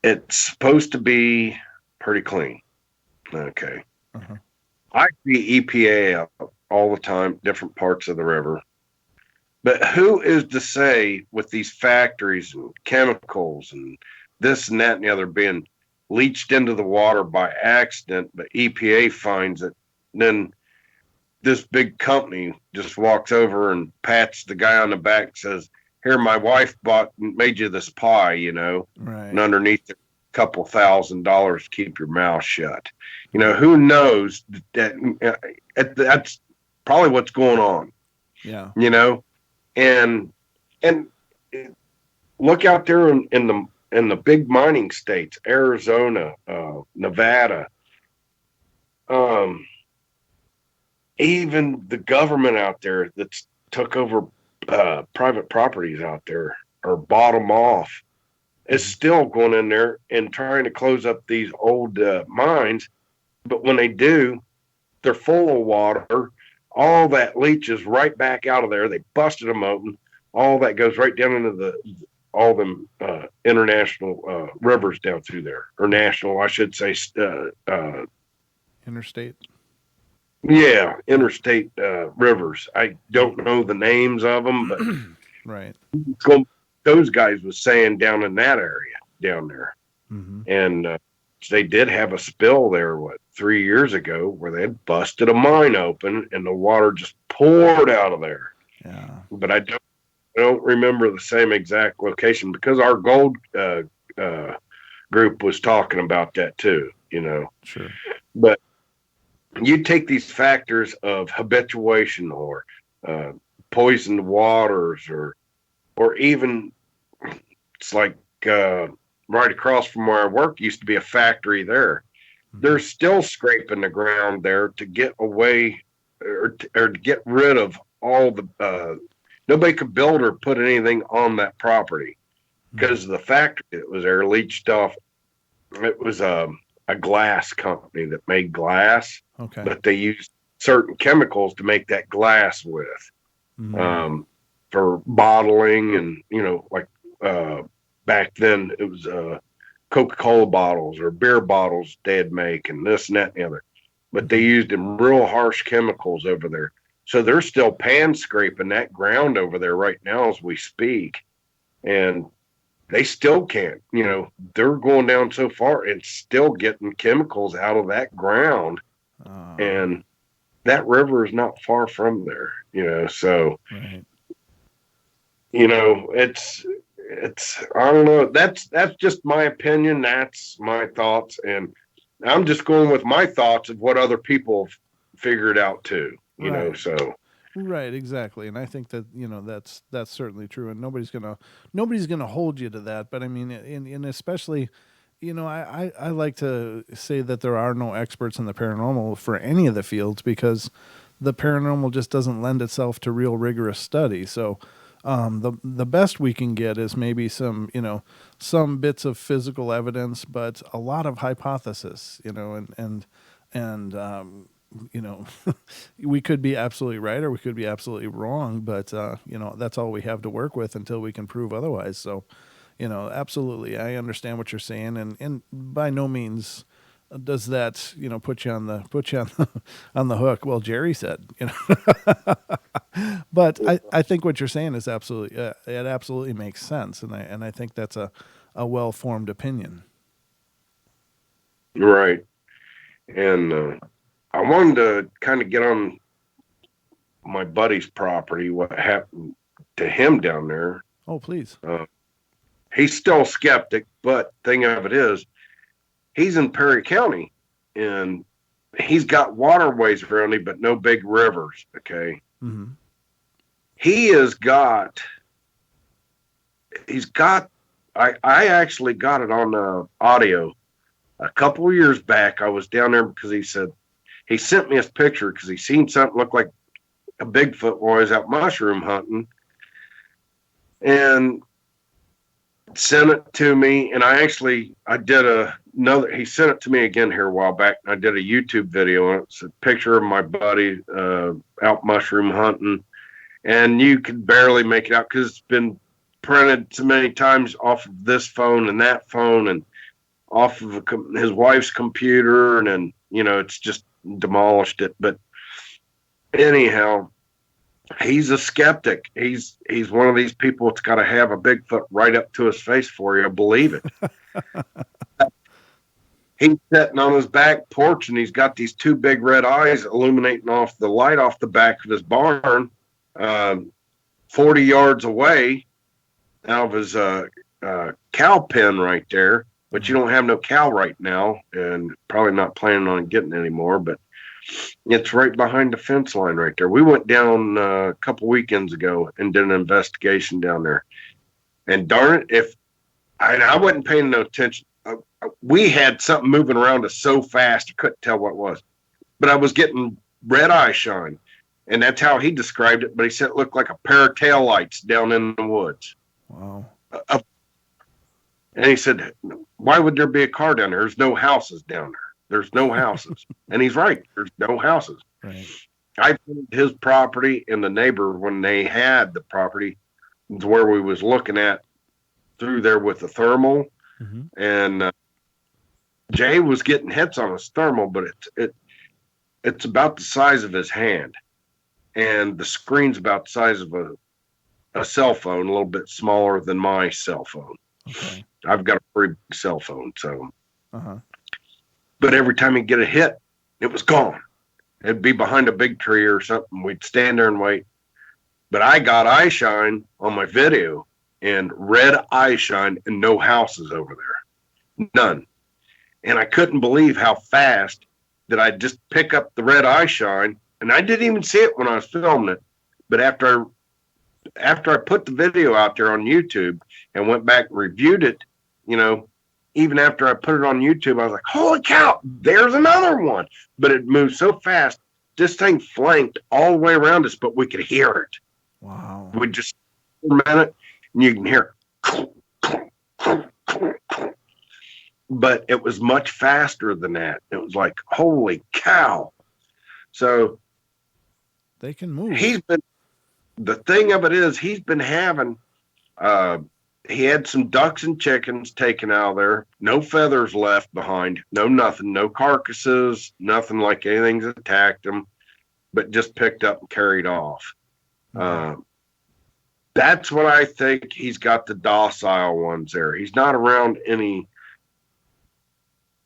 It's supposed to be pretty clean. Okay. Uh-huh. I see EPA out all the time, different parts of the river. But who is to say with these factories and chemicals and this and that and the other being leached into the water by accident, but EPA finds it, then this big company just walks over and pats the guy on the back, says, "Here, my wife made you this pie, you know," Right. and underneath it, a couple $1,000, keep your mouth shut. You know, who knows that's probably what's going on. Yeah. You know, and look out there in the big mining states, Arizona, Nevada, even the government out there that's took over private properties out there or bought them off is still going in there and trying to close up these old mines. But when they do, they're full of water. All that leaches right back out of there. They busted them open. All that goes right down into all them international rivers down through there, or national, I should say. Interstate. Yeah, interstate rivers. I don't know the names of them, but Right. those guys was saying down in that area down there, Mm-hmm. and they did have a spill there 3 years ago where they had busted a mine open and the water just poured out of there. Yeah. But I don't remember the same exact location, because our gold group was talking about that too, you know. Sure. But you take these factors of habituation or poisoned waters, or even, it's like right across from where I work used to be a factory there. They're still scraping the ground there to get away or to get rid of all the nobody could build or put anything on that property because the factory that was there leached off. It was a glass company that made glass, Okay. but they used certain chemicals to make that glass with, for bottling. And, you know, like back then it was Coca-Cola bottles or beer bottles they'd make, and this and that and the other. But they used them real harsh chemicals over there. So they're still pan scraping that ground over there right now as we speak. And they still can't, you know, they're going down so far and still getting chemicals out of that ground. And that river is not far from there, you know. So, Right. you know, it's I don't know. That's just my opinion. That's my thoughts. And I'm just going with my thoughts of what other people have figured out too, you know. Right. So Right, exactly. And I think that, you know, that's certainly true, and nobody's gonna hold you to that. But I mean, and especially, you know, I like to say that there are no experts in the paranormal for any of the fields, because the paranormal just doesn't lend itself to real rigorous study. So the best we can get is maybe some, you know, some bits of physical evidence, but a lot of hypothesis, you know, and you know, we could be absolutely right or we could be absolutely wrong, but you know, that's all we have to work with until we can prove otherwise. So, you know, absolutely, I understand what you're saying, and by no means does that, you know, put you on the on the hook. Well, Jerry said, you know, but I think what you're saying is absolutely it absolutely makes sense, and I think that's a well formed opinion. right. And I wanted to kind of get on my buddy's property, what happened to him down there. Oh, please. He's still skeptic, but thing of it is, he's in Perry County, and he's got waterways around him, but no big rivers. Okay. Mm-hmm. He's got. I actually got it on audio a couple of years back. I was down there because he sent me his picture because he seen something look like a Bigfoot while he was out mushroom hunting, and sent it to me. And I did another. He sent it to me again here a while back. And I did a YouTube video, and it's a picture of my buddy out mushroom hunting, and you could barely make it out because it's been printed so many times off of this phone and that phone and off of his wife's computer, and then it's just demolished it. But anyhow, he's a skeptic. He's one of these people that's got to have a Bigfoot right up to his face for you to believe it. He's sitting on his back porch, and he's got these two big red eyes illuminating off the light off the back of his barn, 40 yards away out of his cow pen right there. But you don't have no cow right now, and probably not planning on getting any more. But it's right behind the fence line right there. We went down a couple weekends ago and did an investigation down there. And darn it, if I wasn't paying no attention, we had something moving around us so fast I couldn't tell what it was. But I was getting red eye shine, and that's how he described it. But he said it looked like a pair of taillights down in the woods. Wow. And he said, why would there be a car down there? There's no houses down there. There's no houses. And he's right. There's no houses. Right. I found his property and the neighbor when they had the property to where we was looking at through there with the thermal. Mm-hmm. And Jay was getting hits on his thermal, but it's about the size of his hand. And the screen's about the size of a cell phone, a little bit smaller than my cell phone. Okay. I've got a pretty big cell phone, so. Uh-huh. But every time he'd get a hit, it was gone. It'd be behind a big tree or something. We'd stand there and wait. But I got eye shine on my video, and red eye shine, and no houses over there. None. And I couldn't believe how fast that I'd just pick up the red eye shine, and I didn't even see it when I was filming it. But after I put the video out there on YouTube and went back and reviewed it, even after I put it on YouTube, I was like, holy cow, there's another one. But it moved so fast. This thing flanked all the way around us, but we could hear it. Wow. We just a minute, and you can hear it. But it was much faster than that. It was like, holy cow. So they can move. The thing of it is, he's been having, he had some ducks and chickens taken out of there. No feathers left behind. No nothing. No carcasses. Nothing like anything's attacked them, but just picked up and carried off. That's what I think. He's got the docile ones there. He's not around any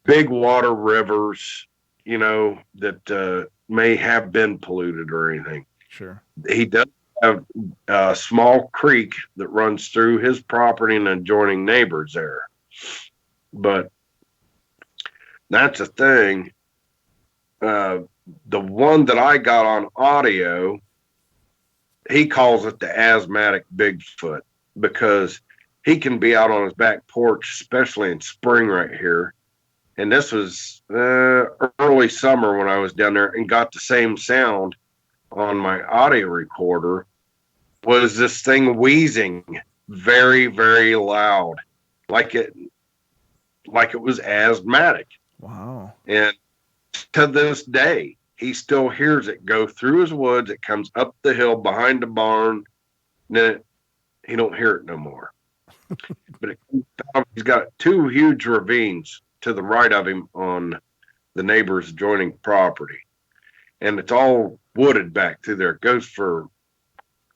big water rivers, that may have been polluted or anything. Sure. He does have a small creek that runs through his property and adjoining neighbors there. But that's a thing. The one that I got on audio, he calls it the asthmatic Bigfoot because he can be out on his back porch, especially in spring right here. And this was early summer when I was down there and got the same sound on my audio recorder. Was this thing wheezing very, very loud, like it was asthmatic. Wow. And to this day, he still hears it go through his woods. It comes up the hill behind the barn. Then he don't hear it no more. But he's got two huge ravines to the right of him on the neighbor's adjoining property. And it's all wooded back through there. It goes for,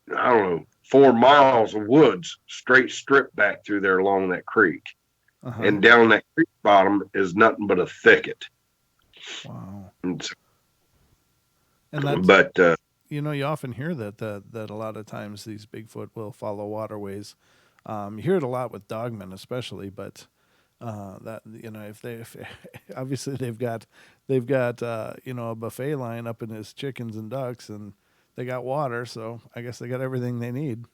4 miles of woods, straight strip back through there along that creek. Uh-huh. And down that creek bottom is nothing but a thicket. Wow. And that's, but you often hear that a lot of times these Bigfoot will follow waterways. You hear it a lot with dogmen, especially, but that if obviously they've got a buffet line up in his chickens and ducks, and they got water, so I guess they got everything they need.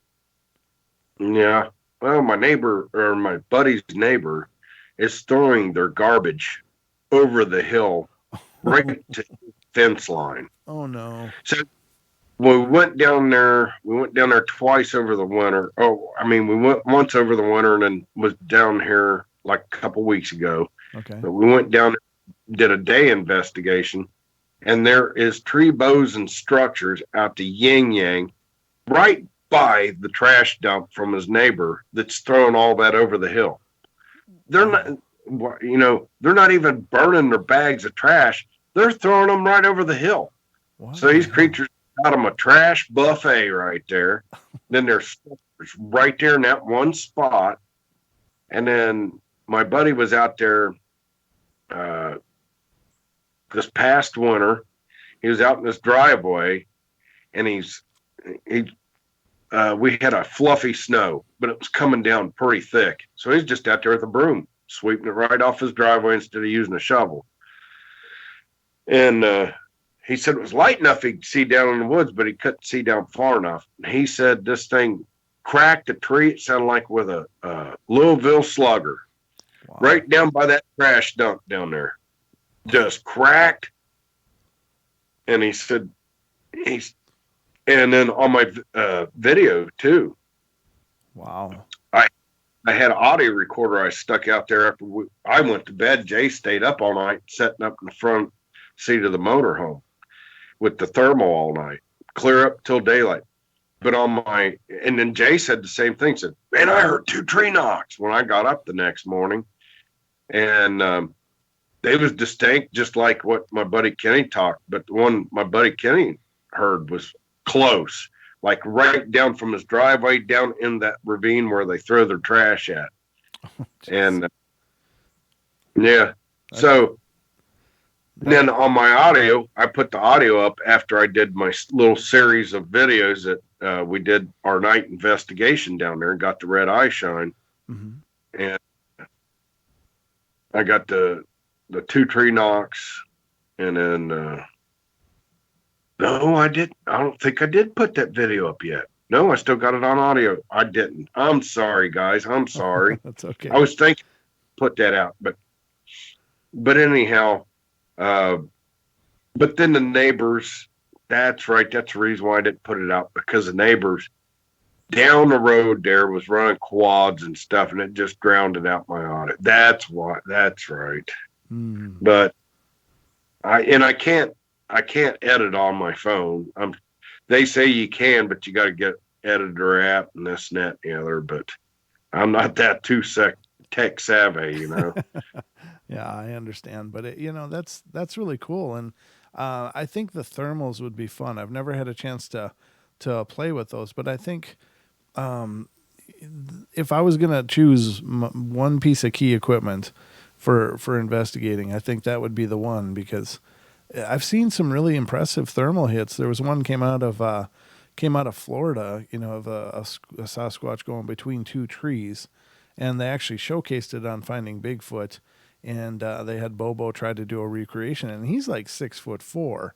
Yeah. Well, my neighbor or my buddy's neighbor is throwing their garbage over the hill right to the fence line. Oh no. So we went down there. We went down there twice over the winter. Oh, I mean, we went once over the winter and then was down here like a couple weeks ago. Okay. But we went down, did a day investigation, and there is tree bows and structures out to Yin Yang, right by the trash dump from his neighbor that's throwing all that over the hill. They're not, they're not even burning their bags of trash. They're throwing them right over the hill. What So the these hell? creatures got them a trash buffet right there. Then there's right there in that one spot. And then my buddy was out there this past winter. He was out in this driveway, and we had a fluffy snow, but it was coming down pretty thick. So he's just out there with a broom, sweeping it right off his driveway instead of using a shovel. And he said it was light enough he could see down in the woods, but he couldn't see down far enough. He said this thing cracked a tree. It sounded like with a Louisville slugger. Wow. Right down by that trash dump down there. Just cracked. And he said, and then on my video too. Wow. I had an audio recorder I stuck out there after I went to bed. Jay stayed up all night, sitting up in the front seat of the motorhome with the thermal all night, clear up till daylight. But and then Jay said the same thing, said, man, I heard 2 tree knocks when I got up the next morning. And they was distinct, just like what my buddy Kenny talked. But the one my buddy Kenny heard was close, like right down from his driveway down in that ravine where they throw their trash at. And yeah, so then on my audio, I put the audio up after I did my little series of videos that we did our night investigation down there and got the red eye shine. Mm-hmm. And I got the 2 tree knocks, and then no, I don't think I did put that video up yet. No, I still got it on audio. I didn't. I'm sorry, guys. I'm sorry. That's okay. I was thinking put that out, but anyhow, but then the neighbors, that's right. That's the reason why I didn't put it out, because the neighbors down the road there was running quads and stuff, and it just drowned out my audio. That's right. Mm. But I can't edit on my phone. They say you can, but you got to get editor app and this and that and the other. But I'm not that too tech savvy, Yeah, I understand, but that's really cool, and I think the thermals would be fun. I've never had a chance to play with those, but I think if I was gonna choose one piece of key equipment for investigating, I think that would be the one, because I've seen some really impressive thermal hits. There was one came out of Florida, of a Sasquatch going between 2 trees, and they actually showcased it on Finding Bigfoot, and they had Bobo try to do a recreation, and he's like 6'4",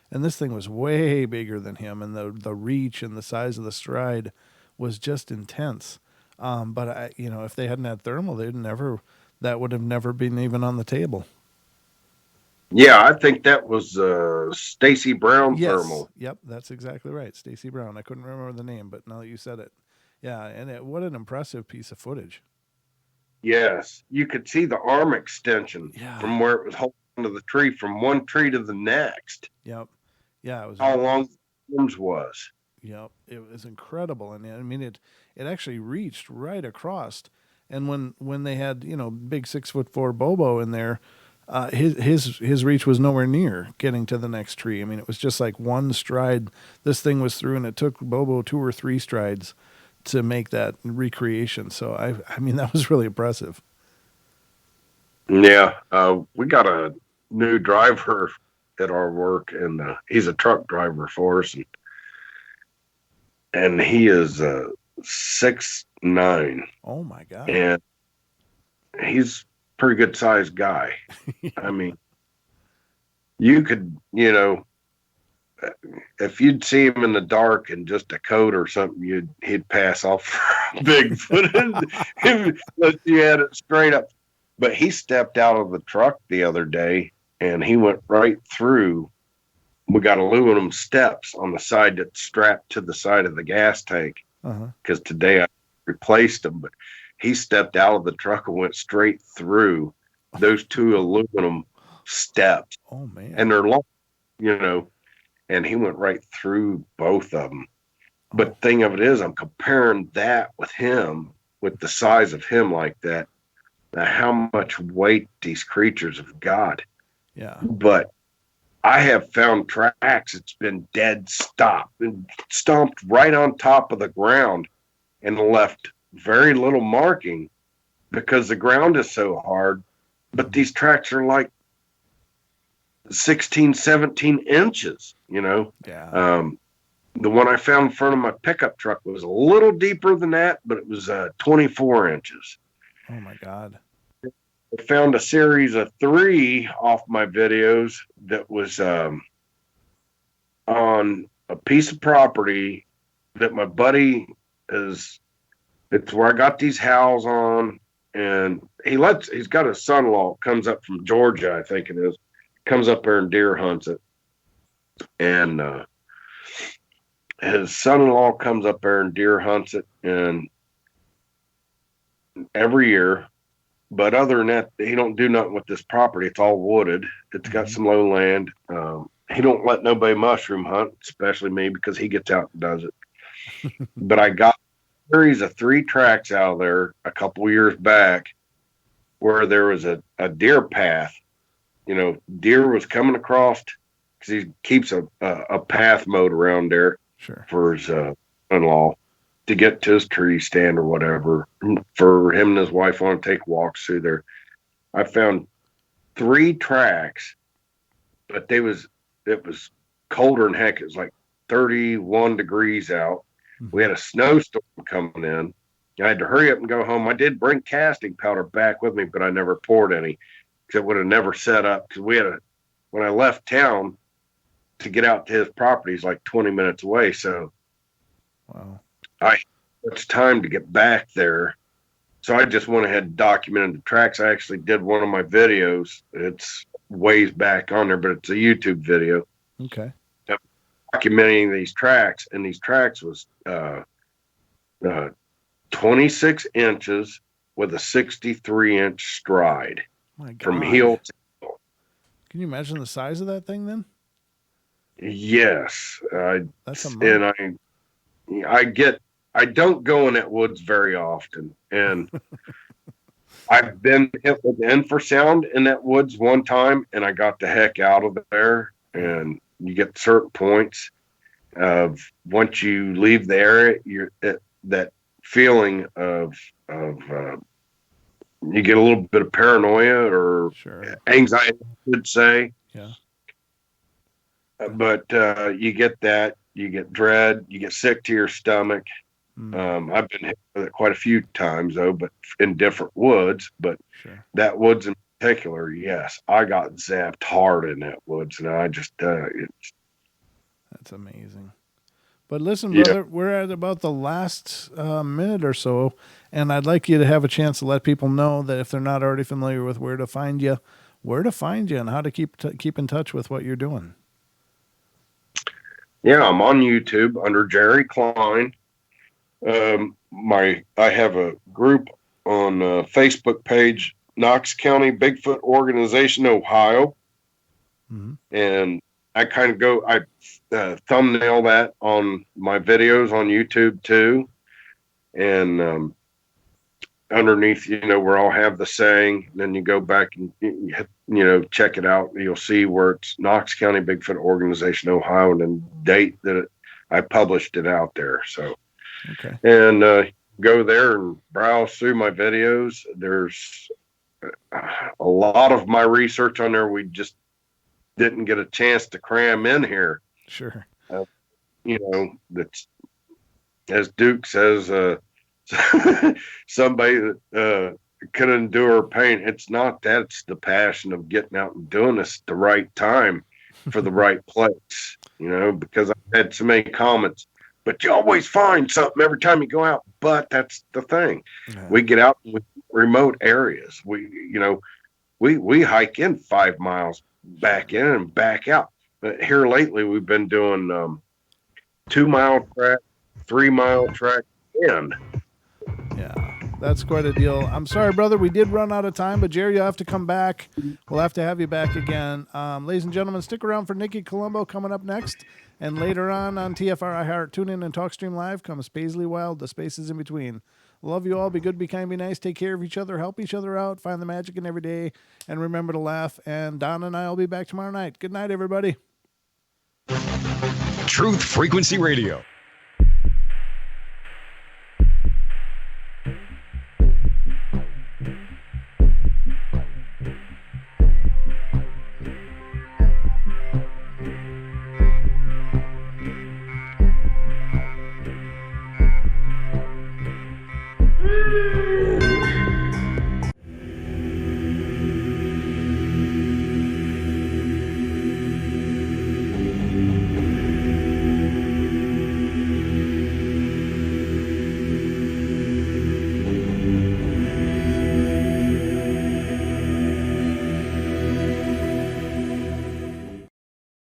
and this thing was way bigger than him, and the reach and the size of the stride was just intense. But if they hadn't had thermal, that would have never been even on the table. Yeah, I think that was Stacy Brown thermal. Yep, that's exactly right. Stacy Brown. I couldn't remember the name, but now that you said it. Yeah, and what an impressive piece of footage. Yes, you could see the arm extension from where it was holding to the tree, from one tree to the next. Yep. Yeah, it was how long the arms was. Yep, it was incredible, and I mean it actually reached right across. And when they had big 6'4" Bobo in there, his reach was nowhere near getting to the next tree. I mean, it was just like one stride this thing was through, and it took Bobo 2 or 3 strides to make that recreation. So I mean, that was really impressive. Yeah, we got a new driver at our work, and he's a truck driver for us. And and he is 6'9", Oh my God. and he's a pretty good sized guy. I mean, you could, if you'd see him in the dark in just a coat or something, he'd pass off for Bigfoot unless you had it straight up. But he stepped out of the truck the other day, and he went right through. We got aluminum steps on the side that's strapped to the side of the gas tank, because today I replaced them. But he stepped out of the truck and went straight through those two aluminum steps. Oh man! And they're long, and he went right through both of them. But the thing of it is, I'm comparing that with him, with the size of him like that, how much weight these creatures have got. Yeah. But I have found tracks. It's been dead stopped and stomped right on top of the ground and left very little marking because the ground is so hard. But these tracks are like 16, 17 inches, Yeah. The one I found in front of my pickup truck was a little deeper than that, but it was 24 inches. Oh my God. I found a series of 3 off my videos that was on a piece of property that my buddy it's where I got these howls on, and he's got a son-in-law, comes up from Georgia, I think it is, comes up there and deer hunts it. And his son-in-law comes up there and deer hunts it, and every year. But other than that, he don't do nothing with this property. It's all wooded. It's got some low land. He don't let nobody mushroom hunt, especially me, because he gets out and does it. But I got a series of 3 tracks out of there a couple years back where there was a deer path. Deer was coming across, because he keeps a path mode around there for his in-law to get to his tree stand or whatever, for him and his wife want to take walks through there. I found 3 tracks, but it was colder than heck. It was like 31 degrees out. We had a snowstorm coming in. I had to hurry up and go home. I did bring casting powder back with me, but I never poured any, because it would have never set up. Because when I left town to get out to his property, he's like 20 minutes away. So, wow. It's time to get back there. So I just went ahead and documented the tracks. I actually did one of my videos. It's ways back on there, but it's a YouTube video. Okay. Documenting these tracks, and these tracks was 26 inches with a 63-inch stride. My God. From heel to heel. Can you imagine the size of that thing then? Yes. That's and I don't go in that woods very often, and I've been hit with infrasound in that woods one time, and I got the heck out of there. And you get certain points of, once you leave the area, that feeling of you get a little bit of paranoia or anxiety, I should say. Yeah. But you get that, you get dread, you get sick to your stomach. I've been hit with it quite a few times, though, but in different woods. But that woods in particular, yes, I got zapped hard in that woods, and I just that's amazing. But listen, brother, we're at about the last minute or so, and I'd like you to have a chance to let people know that if they're not already familiar with where to find you, and how to keep in touch with what you're doing. Yeah, I'm on YouTube under Jerry Cline. I have a group on Facebook page, Knox County Bigfoot Organization, Ohio. And I kind of I thumbnail that on my videos on YouTube too. And underneath, where I'll have the saying, then you go back and, check it out. You'll see where it's Knox County Bigfoot Organization, Ohio, and then date that I published it out there. So, okay. And go there and browse through my videos. There's a lot of my research on there we just didn't get a chance to cram in here. Sure. That's as Duke says, somebody that can endure pain. It's not that; it's the passion of getting out and doing this at the right time for the right place. Because I've had so many comments. But you always find something every time you go out. But that's the thing. Yeah. We get out in remote areas. We hike in 5 miles back in and back out. But here lately, we've been doing 2-mile track, 3-mile track in. Yeah, that's quite a deal. I'm sorry, brother. We did run out of time, but Jerry, you'll have to come back. We'll have to have you back again. Ladies and gentlemen, stick around for Nikki Colombo coming up next. And later on TFR iHeart, tune in and TalkStream Live comes Paisley Wild, the spaces in between. Love you all. Be good, be kind, be nice. Take care of each other. Help each other out. Find the magic in every day. And remember to laugh. And Don and I will be back tomorrow night. Good night, everybody. Truth Frequency Radio.